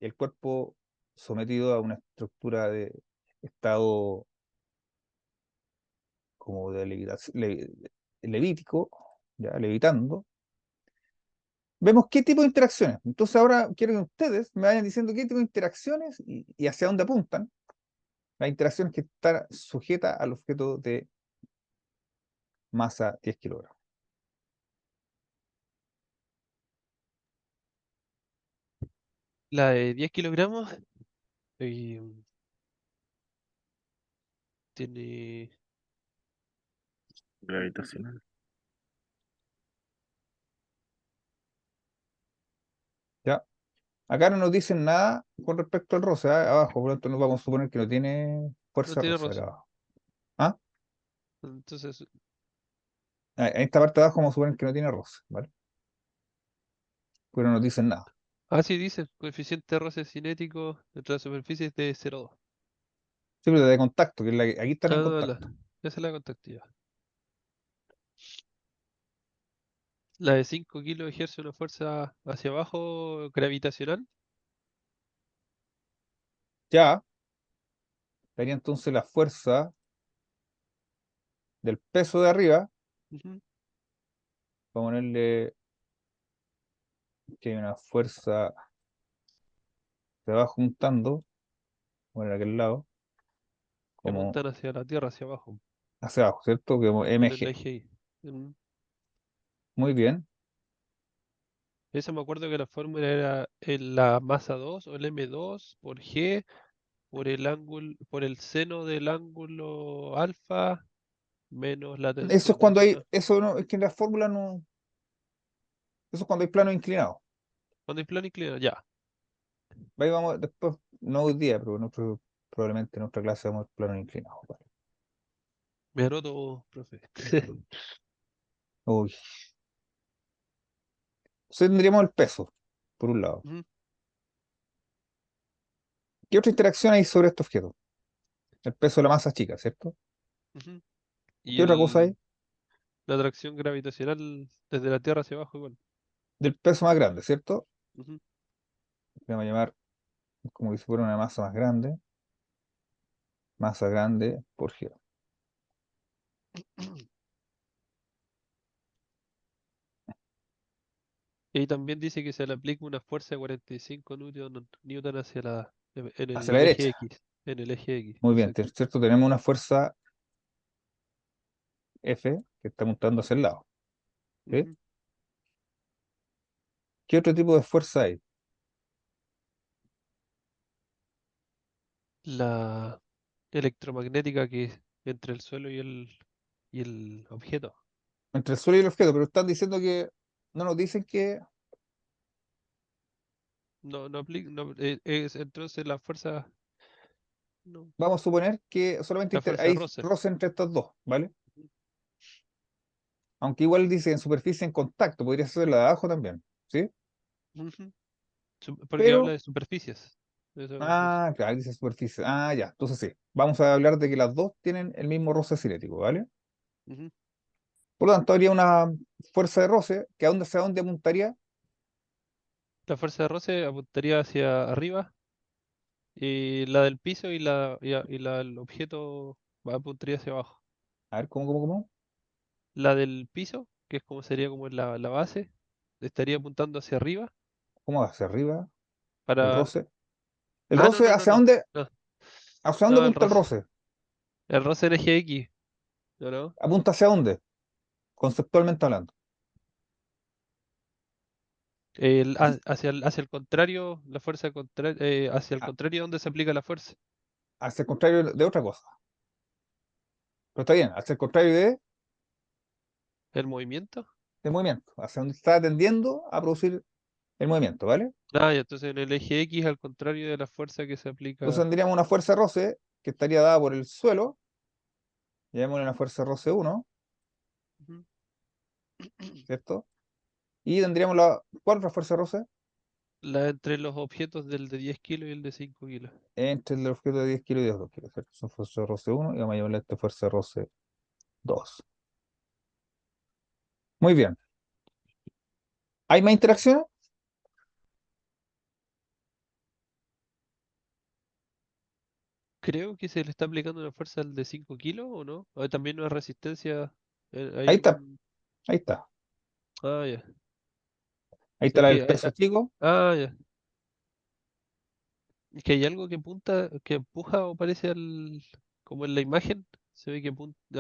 el cuerpo sometido a una estructura de estado como de levítico, ya levitando, vemos qué tipo de interacciones. Entonces ahora quiero que ustedes me vayan diciendo qué tipo de interacciones y hacia dónde apuntan las interacciones que están sujetas al objeto de masa 10 kilogramos. La de 10 kilogramos eh, tiene. Gravitacional. ¿Ya? Acá no nos dicen nada con respecto al roce, ¿ah? Abajo, por lo tanto nos vamos a suponer que no tiene No fuerza tiene roce acá roce. abajo. ¿Ah? Entonces, En esta parte de abajo vamos a suponer que no tiene roce, ¿vale? Pero no nos dicen nada. sí dice, coeficiente de roce cinético entre las superficies de 0,2. Sí, pero de contacto, que es aquí están en Ah, contacto. esa es la contactiva. La de 5 kilos ejerce una fuerza hacia abajo gravitacional. Ya, estaría entonces la fuerza del peso de arriba, Ujú. vamos a ponerle que hay una fuerza de abajo juntando, bueno, en aquel lado, Que como apuntan hacia la Tierra, hacia abajo, hacia abajo, ¿cierto? Como con el mg. eje Y. Muy bien. Eso me acuerdo que la fórmula era la masa 2 o el M2 por G por el ángulo, por el seno del ángulo alfa menos la Eso es tensión cuando hay, newtoniana. eso no, es que en la fórmula no, eso es cuando hay planos inclinados. Cuando hay plano inclinado, ya. Ahí vamos, después, no hoy día, pero probablemente en otra clase vamos a ver planos inclinados. ¿Vale? Me anoto, profe. Uy. Entonces tendríamos el peso, por un lado. Ujú, ¿Qué otra interacción hay sobre este objeto? El peso de la masa chica, ¿cierto? ujú. Y ¿Qué otra cosa hay? la atracción gravitacional desde la Tierra hacia abajo igual. Del peso más grande, ¿cierto? Ujú. Le vamos a llamar como si fuera una masa grande por giro. Y también dice que se le aplica una fuerza de 45 newton hacia en Hacia la el eje derecha. X. En el eje X, Muy bien, exacto. ¿cierto? Tenemos una fuerza F que está apuntando hacia el lado. ¿Sí? Ujú. ¿Qué otro tipo de fuerza hay? La electromagnética que es entre el suelo y el objeto. Entre el suelo y el objeto, pero están diciendo que no nos dicen que No, no aplica, no, es entonces la fuerza, no, vamos a suponer que solamente la fuerza de hay roce. roce entre estos dos, ¿vale? Aunque igual dice en superficie en contacto, podría ser la de abajo también, ¿sí? Ujú. Porque habla Pero, de superficies. Eso. ah, claro, dice superficie. Ah, ya, entonces sí. Vamos a hablar de que las dos tienen el mismo roce cinético, ¿vale? Ujú. Por lo tanto, habría una fuerza de roce que hacia dónde apuntaría, La fuerza de roce apuntaría hacia arriba y la del piso y la del objeto apuntaría hacia abajo. a ver, ¿cómo? La del piso, que es como sería como la base, estaría apuntando hacia arriba ¿Cómo hacia arriba? El para... roce. ¿El Ah, no, roce no, no, no. No, hacia dónde no, apunta el roce? el roce en eje X, ¿no? ¿No? ¿Apunta hacia dónde? Conceptualmente hablando. Hacia el contrario, la fuerza contraria, hacia el Ah, contrario donde se aplica la fuerza. hacia el contrario de otra cosa. Pero está bien, hacia el contrario ¿El movimiento? de movimiento, hacia donde está tendiendo a producir el movimiento, ¿vale? Ah, ya, entonces en el eje X, al contrario de la fuerza que se Entonces aplica. tendríamos una fuerza de roce que estaría dada por el suelo, llamémosle una fuerza de roce 1, Ujú. ¿cierto? Y tendríamos ¿cuál otra fuerza de roce? La entre los objetos del de 10 kilos y el de 5 kilos. Entre el objeto de 10 kilos y de 2 kilos, ¿cierto? Son fuerza de roce 1 y vamos a llamarle a esta fuerza de roce 2. Muy bien. ¿Hay más interacciones? Creo que se le está aplicando una fuerza al de 5 kilos, ¿o no? También no es resistencia. ¿Hay Ahí está, algún...? ahí está. Ah, ya. Ahí Sí, está el peso chico. ya. Es que hay algo que apunta, que empuja o parece al... Como en la imagen, se ve que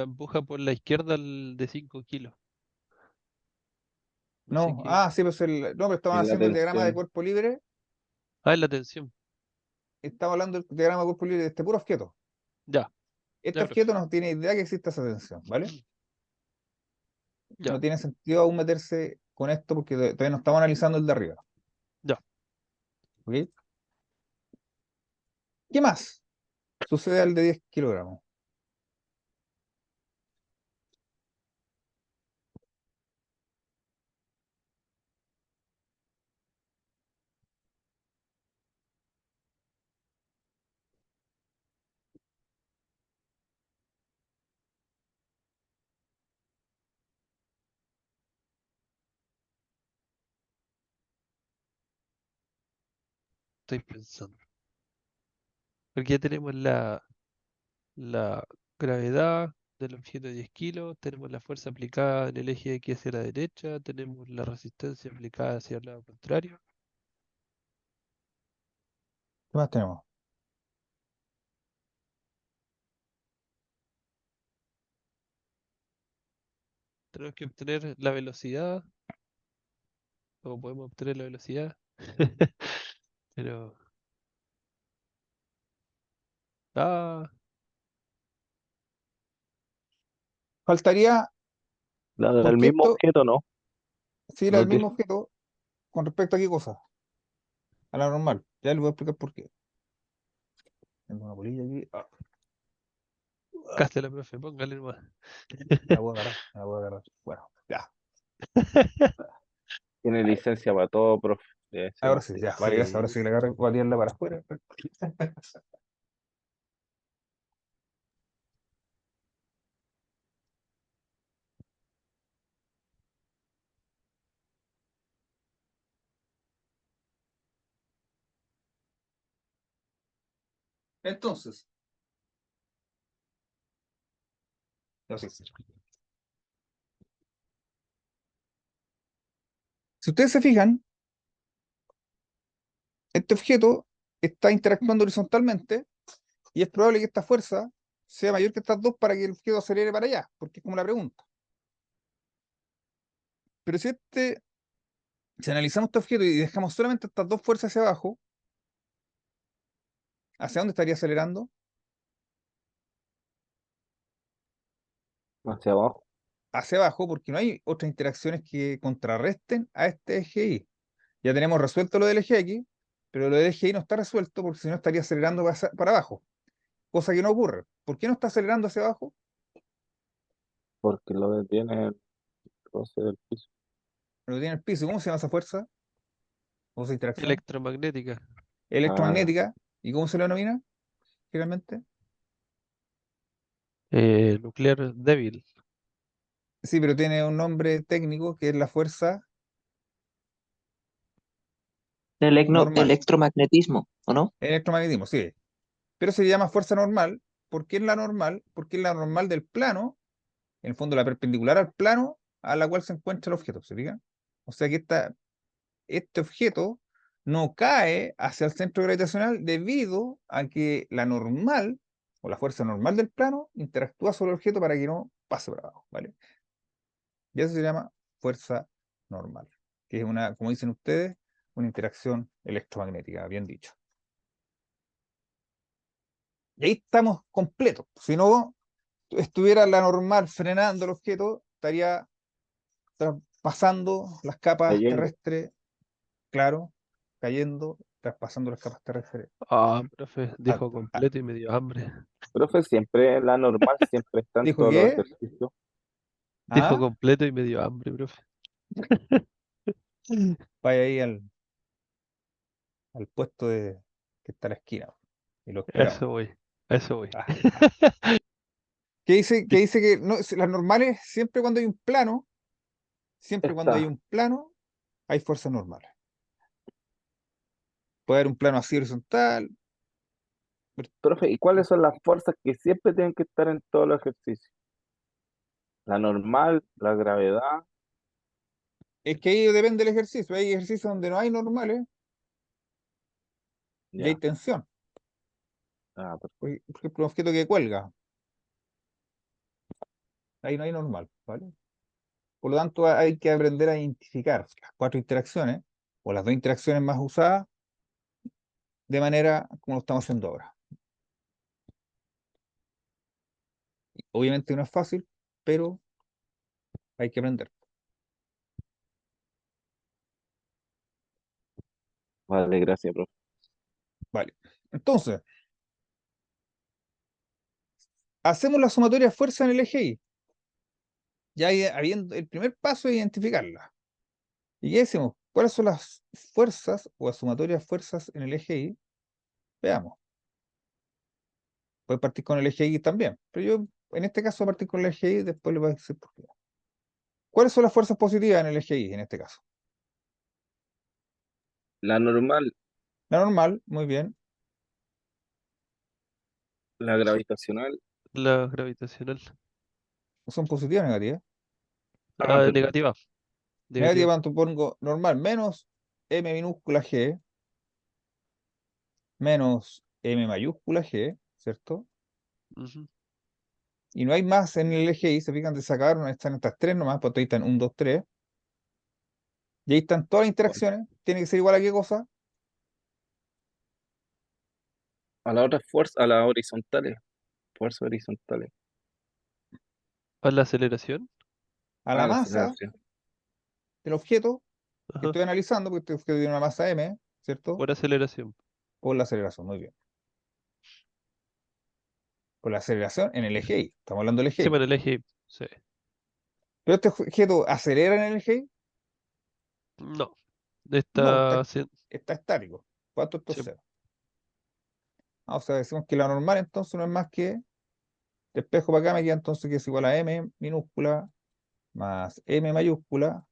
empuja por la izquierda al de 5 kilos. No sé No, qué. sí, pues no, pero estamos En la haciendo el diagrama de tensión. cuerpo libre. Ah, es la tensión. Estamos hablando del diagrama de cuerpo libre de este puro objeto. Ya, Este ya, objeto perfecto. no tiene idea que exista esa tensión, ¿vale? Ya, No tiene sentido aún meterse con esto porque todavía no estamos analizando el de arriba. ya. ¿Ok? ¿Qué más sucede al de 10 kilogramos? Estoy pensando. Porque ya tenemos la gravedad del objeto de 10 kilos, tenemos la fuerza aplicada en el eje X hacia la derecha, tenemos la resistencia aplicada hacia el lado contrario. ¿Qué más tenemos? Tenemos que obtener la velocidad, o podemos obtener la velocidad. Pero, ah, Faltaría, La del porque mismo esto, objeto, ¿no? si era No el mismo tiene. objeto, con respecto a qué cosa, a la normal. Ya les voy a explicar por qué. Tengo una polilla aquí. cástela, profe, póngale nomás. Me la voy a agarrar, me la voy a agarrar. Bueno, ya. Tiene licencia para todo, profe. Le Ahora decimos sí, así. ya. Vale, gracias. Ahora Sí. sí que le agarré, voy a tirarla para afuera. Entonces, ya sí. Si ustedes se fijan, este objeto está interactuando horizontalmente y es probable que esta fuerza sea mayor que estas dos para que el objeto acelere para allá, porque es como la pregunta. Pero si analizamos este objeto y dejamos solamente estas dos fuerzas hacia abajo, ¿hacia dónde estaría acelerando? Hacia abajo. Hacia abajo, porque no hay otras interacciones que contrarresten a este eje Y. Ya tenemos resuelto lo del eje X, pero lo del eje Y no está resuelto porque si no estaría acelerando para abajo, cosa que no ocurre. ¿Por qué no está acelerando hacia abajo? Porque lo detiene el roce del piso. Lo tiene el piso. ¿Cómo se llama esa fuerza o esa interacción? Electromagnética. Ah, Electromagnética. ¿Y cómo se lo denomina generalmente? Nuclear débil. Sí, pero tiene un nombre técnico que es la fuerza normal. Electromagnetismo, ¿o no? Electromagnetismo, sí. Pero se llama fuerza normal. ¿Por qué es la normal? Porque es la normal del plano, en el fondo la perpendicular al plano a la cual se encuentra el objeto, ¿se fijan? O sea que este objeto no cae hacia el centro gravitacional debido a que la normal o la fuerza normal del plano interactúa sobre el objeto para que no pase por abajo, ¿vale? Y eso se llama fuerza normal, que es una, como dicen ustedes, una interacción electromagnética, bien dicho. Y ahí estamos completos. Si no estuviera la normal frenando el objeto, estaría traspasando las capas Cayendo. terrestres, claro, cayendo, traspasando las capas terrestres. Ah, profe, Ah, dijo ah, completo y me dio hambre. Profe, siempre la normal, siempre está en ¿dijo todos los qué? ejercicios. Dijo ¿Ah? completo y me dio hambre, profe. Vaya ahí al puesto que está a la esquina y lo esperamos. Eso voy, eso voy. Que dice que no, las normales, siempre cuando hay Está. un plano, hay fuerzas normales. Puede haber un plano así horizontal. Profe, ¿y cuáles son las fuerzas que siempre tienen que estar en todos los ejercicios? La normal, la gravedad, Es que ahí depende del ejercicio. Hay ejercicios donde no hay normales y hay ya. tensión. Perfecto. Por ejemplo, un objeto que cuelga, ahí no hay normal, ¿vale? Por lo tanto, hay que aprender a identificar las cuatro interacciones o las dos interacciones más usadas de manera como lo estamos haciendo ahora. Obviamente no es fácil, pero hay que aprender. Vale, gracias, profe. Vale. Entonces, hacemos la sumatoria de fuerza en el eje Y. Ya habiendo el primer paso es identificarla. ¿Y qué decimos? ¿Cuáles son las fuerzas o la sumatoria de fuerzas en el eje Y? Veamos. Puede partir con el eje Y también, pero yo en este caso voy a partir con el eje Y, después le voy a decir por qué. ¿Cuáles son las fuerzas positivas en el eje Y en este caso? La normal, La normal, muy bien. la gravitacional. La gravitacional. ¿Son positivas o negativas? Perdón. Negativa, Negativa, negativa. cuando pongo normal menos m minúscula G menos m mayúscula G, ¿cierto? Ujú. Y no hay más en el eje Y, se fijan, de sacar, están estas tres nomás, pues ahí están 1, 2, 3. Y ahí están todas las interacciones. Tiene que ser igual a qué cosa? A la otra fuerza, a las horizontales. Fuerzas horizontales. ¿Para la aceleración? A la Ah, la masa aceleración. del objeto que Ajá. estoy analizando, porque este objeto tiene una masa m, ¿cierto? Por aceleración. Por la aceleración, muy bien. Por la aceleración en el eje Y. Estamos hablando del eje Sí, Y. para el eje. Sí. Pero este objeto acelera en el eje Y. No. No, Está. está estático. ¿Cuánto esto es Sí, cero? O sea, decimos que la normal entonces no es más que despejo para acá, me queda entonces que es igual a m minúscula más m mayúscula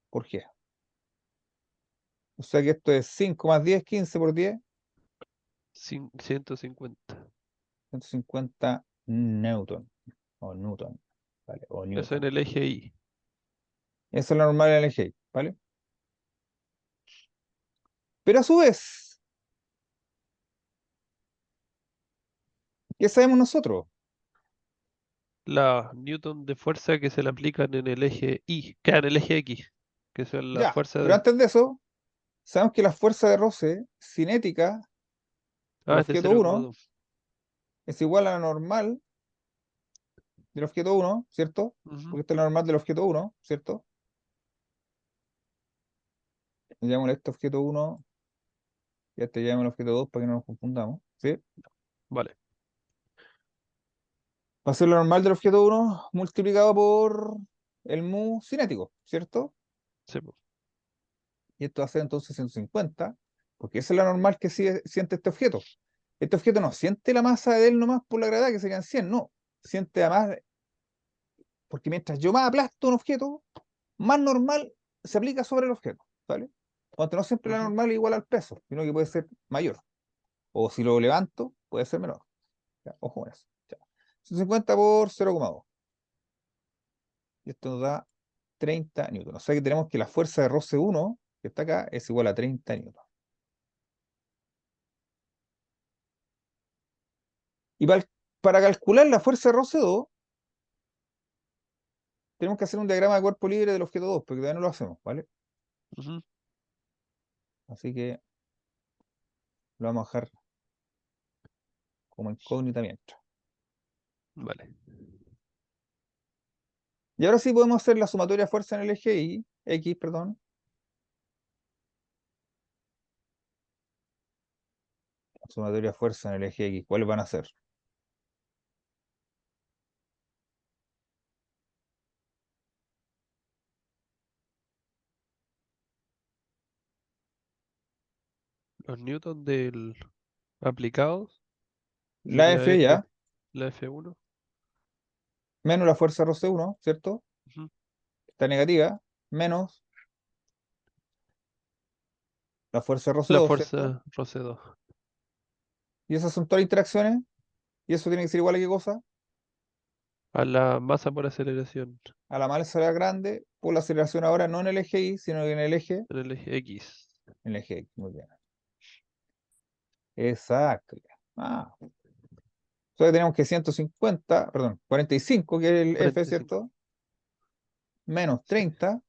por g. O sea que esto es 5 más 10, 15 por 10, 150. 150 newton o newton, ¿vale? O Eso en newton. el eje Y. Esa es la normal en el eje Y, ¿vale? Pero a su vez, ¿qué sabemos nosotros? La Newton de fuerza que se le aplican en el eje Y. Queda en el eje X. Que son las Ya, fuerzas pero de. antes de eso, sabemos que la fuerza de roce cinética del Ah, es de objeto 1 0,2. es igual a la normal del objeto 1, ¿cierto? Ujú. Porque esta es la normal del objeto 1, ¿cierto? Llamémosle este objeto 1 y este llamémosle objeto 2 para que no nos confundamos, ¿sí? Vale. Va a ser la normal del objeto 1 multiplicado por el mu cinético, ¿cierto? Sí, po. Y esto va a ser entonces 150, porque esa es la normal que siente este objeto. Este objeto no siente la masa de él nomás por la gravedad, que serían 100, no. Siente además, porque mientras yo más aplasto un objeto, más normal se aplica sobre el objeto, ¿vale? Cuando no siempre la Ujú. normal es igual al peso, sino que puede ser mayor. O si lo levanto, puede ser menor. Ya, ojo con eso. Ya. 150 por 0,2. Y esto nos da 30 newton. O sea que tenemos que la fuerza de roce 1, que está acá, es igual a 30 newton. Y para calcular la fuerza de roce 2, tenemos que hacer un diagrama de cuerpo libre del objeto 2, porque todavía no lo hacemos, ¿vale? Ujú. Así que lo vamos a dejar como incógnita mientras. Vale. Y ahora sí podemos hacer la sumatoria de fuerza en el eje X, perdón. La sumatoria de fuerza en el eje X, ¿cuáles van a ser? Los newtons del aplicados La sería F ya, la F1. menos la fuerza RC1, ¿cierto? Ujú. Está negativa, menos la fuerza La RC2, ¿cierto? fuerza Roce2. Y esas son todas las interacciones, y eso tiene que ser igual a qué cosa, A la masa por aceleración a la masa grande, por la aceleración ahora no en el eje Y, sino en en el eje X. el eje X, muy bien. Exacto. Ah, entonces tenemos que 150, perdón, 45, que es el F, 45. ¿cierto? Menos Sí. 30,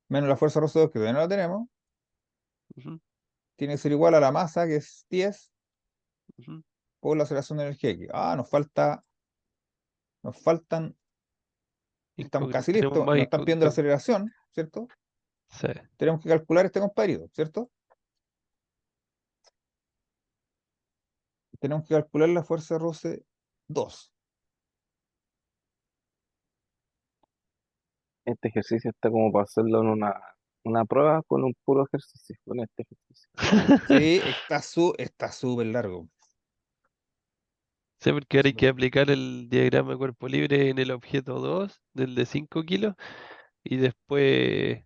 menos la fuerza RC2, que todavía no la tenemos, Ujú, tiene que ser igual a la masa, que es 10, ujú. por la aceleración de energía X. Ah, nos faltan, estamos casi Tenemos listos, más nos están pidiendo la incógnitas. aceleración, ¿cierto? Sí. Tenemos que calcular este compadrido, ¿cierto? Tenemos que calcular la fuerza roce 2. Este ejercicio está como para hacerlo en una prueba con un puro ejercicio, con este ejercicio. Sí, está súper largo. Sí, porque ahora hay Súper que largo. aplicar el diagrama de cuerpo libre en el objeto 2 del de 5 kilos y después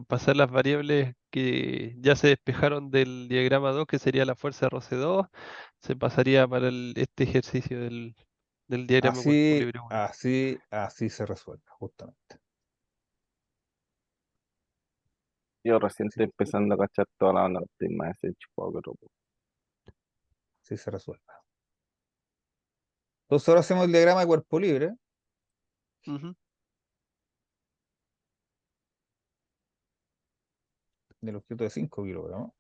pasar las variables que ya se despejaron del diagrama 2, que sería la fuerza RC2, se pasaría para este ejercicio del diagrama de cuerpo Así, libre 1. así se resuelve, justamente. Yo recién Así, estoy empezando a cachar toda la onda, estoy más desenchufado que otro. así se resuelve. Entonces ahora hacemos el diagrama de cuerpo libre Ujú. del objeto de 5 kilogramos.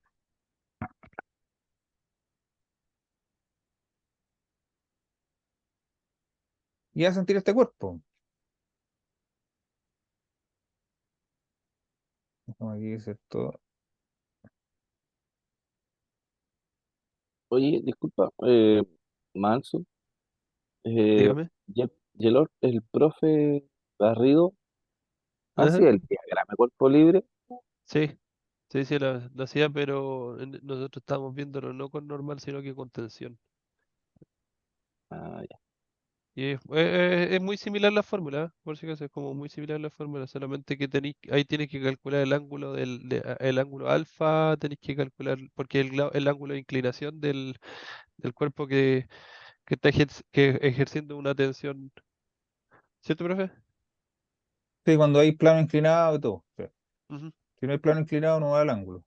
Y a sentir este cuerpo. Dejamos aquí, ¿cierto? Oye, disculpa, Manso, Dígame. el profe Garrido Ajá. hacía el diagrama de cuerpo libre. Sí, sí, sí, lo hacía, pero nosotros estábamos viéndolo no con normal, sino que con tensión. Ah, ya. Y es muy similar la fórmula, ¿eh? Por si acaso es como muy similar la fórmula, solamente que ahí tienes que calcular el ángulo el ángulo alfa, tenéis que calcular, porque el ángulo de inclinación del cuerpo que está ejerciendo una tensión, ¿cierto, profe? Sí, cuando hay plano inclinado y todo. Sí. Ujú. Si no hay plano inclinado, no va al ángulo.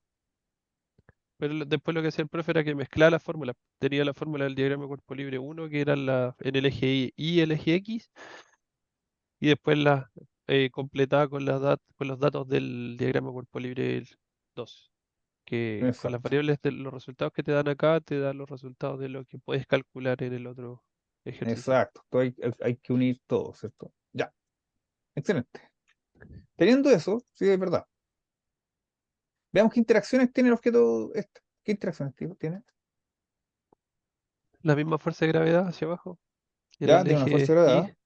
Pero después lo que hacía el profe era que mezclaba las fórmulas. Tenía la fórmula del diagrama de cuerpo libre uno que era en el eje Y y el eje X, y después la completaba con los datos del diagrama de cuerpo libre 2, que con las Exacto. variables de los resultados que te dan acá, te dan los resultados de lo que puedes calcular en el otro ejercicio. Exacto. Entonces hay que unir todo, ¿cierto? Ya. Excelente. Teniendo eso, sí, es verdad. Veamos qué interacciones tiene el objeto este. ¿Qué interacciones tiene? La misma fuerza de gravedad hacia abajo en Ya el tiene una fuerza eje de Y. gravedad.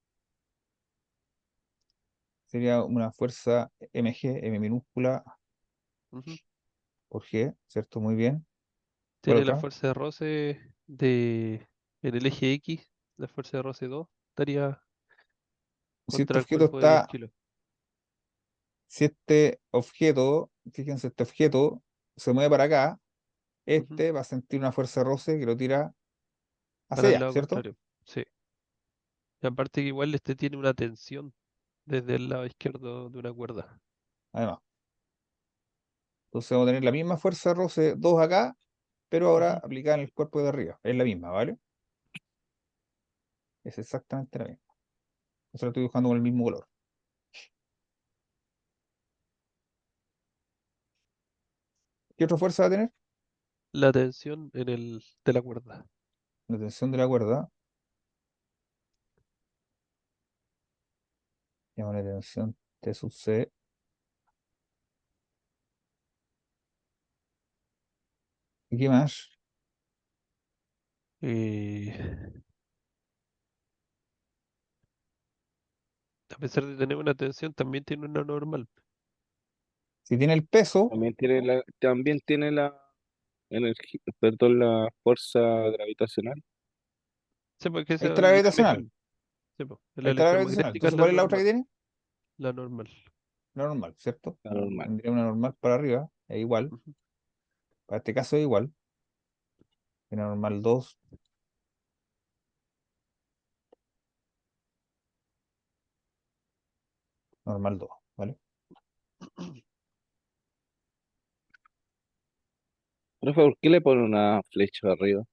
Sería una fuerza mg, m minúscula Ujú. por g, ¿cierto? Muy bien. ¿Cuál Tiene la otra? fuerza de roce en el eje X, la fuerza de roce 2 estaría Si este contra el objeto cuerpo de 10 está, kilos. si este objeto, fíjense, este objeto se mueve para acá, Ujú. este va a sentir una fuerza de roce que lo tira hacia Para el allá, lado ¿cierto? contrario. Sí. Y aparte que igual este tiene una tensión desde el lado izquierdo de una cuerda. Además. Entonces vamos a tener la misma fuerza de roce 2 acá, pero ahora Ujú. aplicada en el cuerpo de arriba. Es la misma, ¿vale? Es exactamente la misma. Eso lo estoy dibujando con el mismo color. ¿Qué otra fuerza va a tener? La tensión de la cuerda. la tensión de la cuerda, llamémosle tensión T sub C, ¿y qué más? Eh, a pesar de tener una tensión, también tiene una normal. Si tiene el peso, También tiene la energía, perdón, la fuerza gravitacional. Sí, porque ahí esa está la es la gravitacional, mecánica. Sí, po, la ahí está la gravitacional. electromagnética es Entonces, la ¿cuál es la otra que normal. tiene? La normal. La normal, ¿cierto? La normal. Tendría una normal para arriba, es igual. Ujú. Para este caso es igual. Tiene normal 2, normal 2, ¿vale? Profe, ¿por qué le pone una flecha arriba?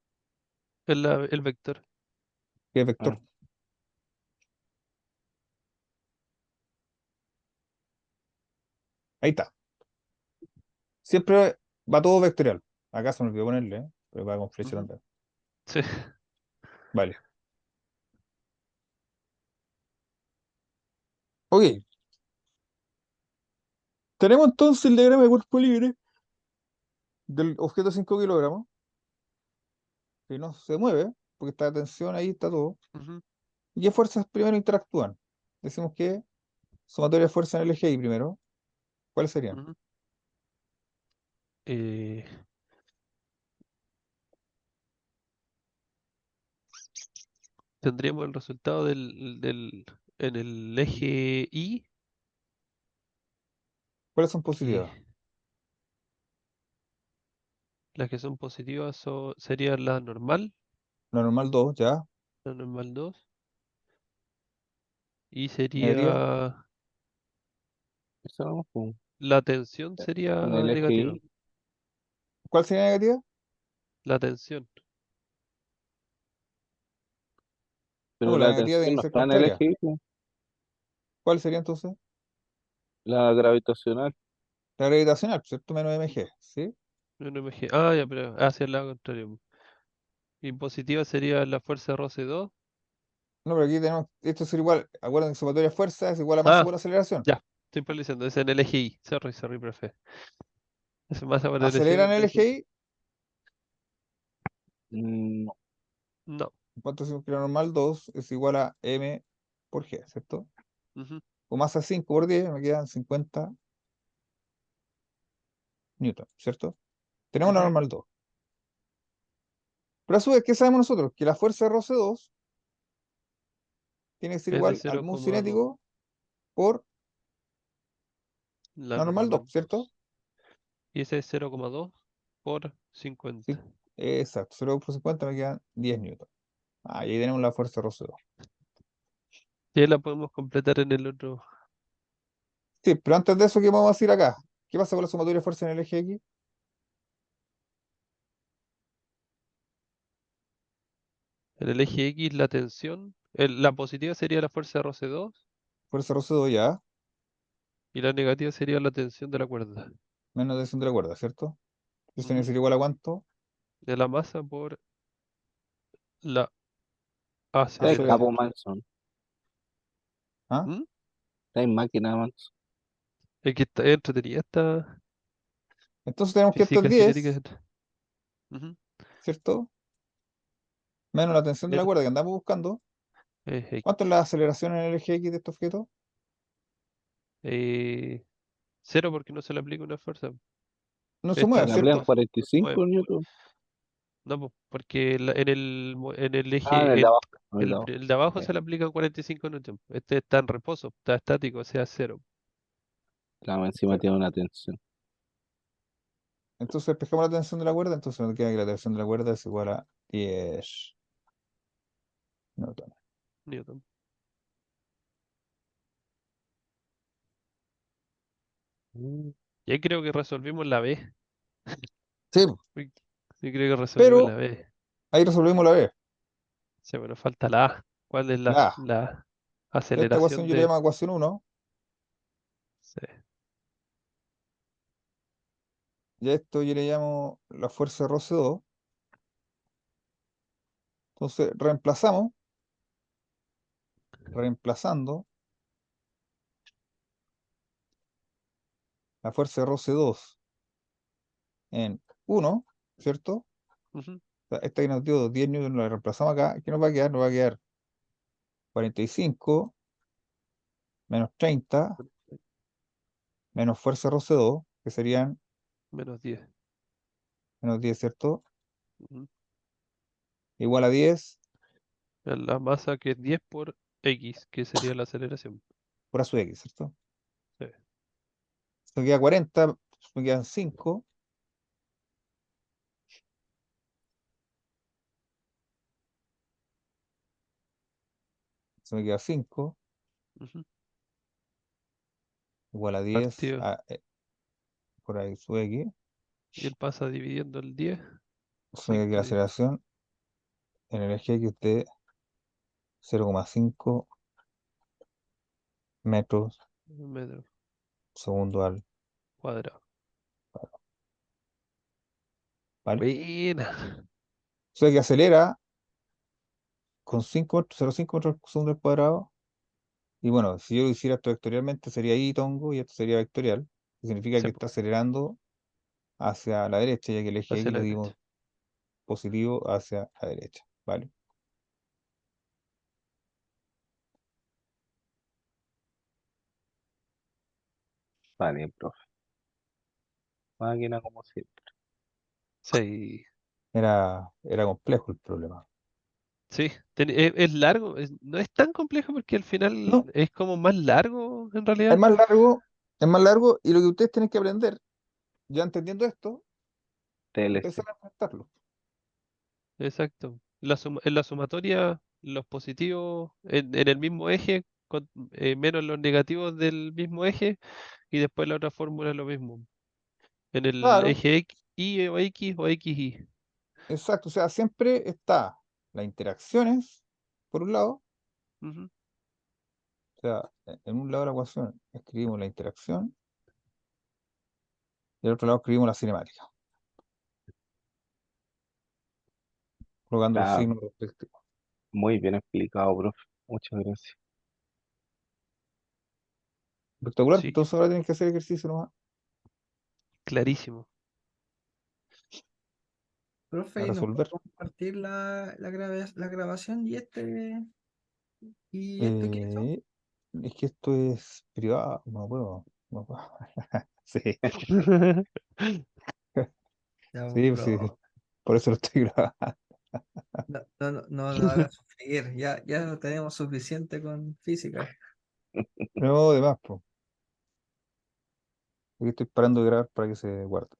El vector. ¿Qué Ah, vector? Ahí está. Siempre va todo vectorial. Acá se me olvidó ponerle, ¿eh? Pero va con flecha Ujú. también. Sí. Vale. Ok. Tenemos entonces el diagrama de cuerpo libre del objeto 5 kilogramos, que no se mueve, porque está la tensión ahí, está todo. Ujú, ¿Y qué fuerzas primero interactúan? Decimos que sumatoria de fuerza en el eje Y primero. ¿Cuáles serían? ujú. Eh, tendríamos el resultado en el eje Y. ¿Cuáles son Que positivas? las que son positivas sería La normal 2 ya. la normal 2, y Negativa. sería eso no, pues, la tensión sería en el eje negativa. Y, ¿Cuál sería negativa? La tensión. No, pero pues la la negativa tiene tensión que no ser está en el contraria. eje Y, pues. ¿Cuál sería entonces? La gravitacional. La gravitacional, ¿cierto? Menos mg, ¿sí? No, no me Ah, ya, pero hacia el lado contrario. Y positiva sería la fuerza roce 2. No, pero aquí tenemos, esto es igual, acuérdense que sumatoria de fuerza es igual a masa Ah, por aceleración. ya. Estoy diciendo, es en el eje Y. Sorry, profe. Es masa por Acelera en el elección. eje Y, No, No. ¿cuánto decimos que la normal 2 es igual a m por g, ¿cierto? Ujú, O masa 5 por 10 me quedan 50 newton, ¿cierto? Tenemos la ujú. normal 2. Pero a su vez, ¿qué sabemos nosotros? Que la fuerza de roce 2 tiene que ser Es de igual al mu 0,2. cinético por La la normal 2, normal ¿cierto? 2. Y ese es 0,2 por Sí, 50. exacto, 0 por 50 me quedan 10 newton. Ah, y ahí tenemos la fuerza de roce 2. Y ahí la podemos completar en el otro. Sí, pero antes de eso, ¿qué vamos a decir acá? ¿Qué pasa con la sumatoria de fuerza en el eje X? En el eje X la tensión. La positiva sería la fuerza de roce 2 Fuerza de roce 2 ya, y la negativa sería la tensión de la cuerda. menos tensión de la cuerda, ¿cierto? Eso tiene que Ujú. ser igual a cuánto? De la masa por la está el capo aceleración. Manson, ¿Ah? ¿Mm? está en máquina Manson. Es que está entretenida esta Entonces tenemos que esto es física cinética. 10, Ujú. ¿cierto? Menos la tensión de la Menos, cuerda que andamos buscando. ¿Cuánto es la aceleración en el eje X de este objeto? eh, cero porque no se le aplica una fuerza. No se Esta mueve, Se le aplican ¿cierto? no se mueve. 45 newton. No, po, porque en el Ah, en el eje, de abajo, en el de abajo. el de abajo Sí. se le aplican 45 newton. Este está en reposo, está estático, o sea, cero. Claro, encima Cero. tiene una tensión. Entonces despejamos la tensión de la cuerda, entonces nos queda que la tensión de la cuerda es igual a 10 newton. Newton. Mm. Y ahí creo que resolvimos la B. Sí, Uy, sí, creo que resolvimos la pero B. ahí resolvimos la B, Sí, bueno, falta la A. ¿Cuál es la A. la Esta ecuación aceleración yo le de...? llamo ecuación 1, Sí. y a esto yo le llamo la fuerza de roce 2, Entonces, reemplazando la fuerza de roce 2 en 1, ¿cierto? Ujú. O sea, esta que nos dio 10 newtons, la reemplazamos acá. ¿Qué nos va a quedar? Nos va a quedar 45 menos 30 menos fuerza de roce 2, que serían -10. menos 10, ¿cierto? Ujú. Igual a 10 La masa que es 10 por X, que sería la aceleración. por a su x, ¿cierto? Sí. Se me queda 40, me quedan 5, se me queda 5, Ujú. igual a 10 Partido. por ahí su x, Y él pasa dividiendo el 10, se me queda la 5 10 aceleración en el eje x de 0,5 metros metros segundo al cuadrados. cuadrado, ¿vale? Buena. O sea que acelera con 0,5 metros segundo al cuadrado. Y bueno, si yo lo hiciera esto vectorialmente, sería y tongo y esto sería vectorial, que significa Sí, que po, está acelerando hacia la derecha, ya que el eje hacia X la lo derecha. dimos positivo hacia la derecha, ¿vale? Vale, profe. Máquina como siempre. Sí, Era complejo el problema. sí. Es largo. No es tan complejo porque al final No, es como más largo en es realidad. más largo, es más largo y lo que ustedes tienen que aprender, ya entendiendo esto, TLC. empezar a enfrentarlo. Exacto. En la sumatoria, los positivos en el mismo eje, menos los negativos del mismo eje, y después la otra fórmula es lo mismo. En el Claro, eje X, Y o XY. exacto. O sea, siempre está las interacciones, por un lado, Ujú. o sea, en un lado de la ecuación escribimos la interacción y al otro lado escribimos la cinemática, colocando los Claro, signos respectivos. muy bien explicado, profe. Muchas gracias. Espectacular, Sí, entonces ahora tienen que hacer ejercicio nomás clarísimo. a Profe, ¿y nos puede resolver. compartir la grabación y esto qué son? Eh, es que esto es privado, no puedo, no puedo. Sí, Ya, pues, sí, pues sí, profe, por eso lo estoy grabando. no lo haga sufrir. Ya tenemos suficiente con física. No, de más, pues. Aquí estoy parando de grabar para que se guarde.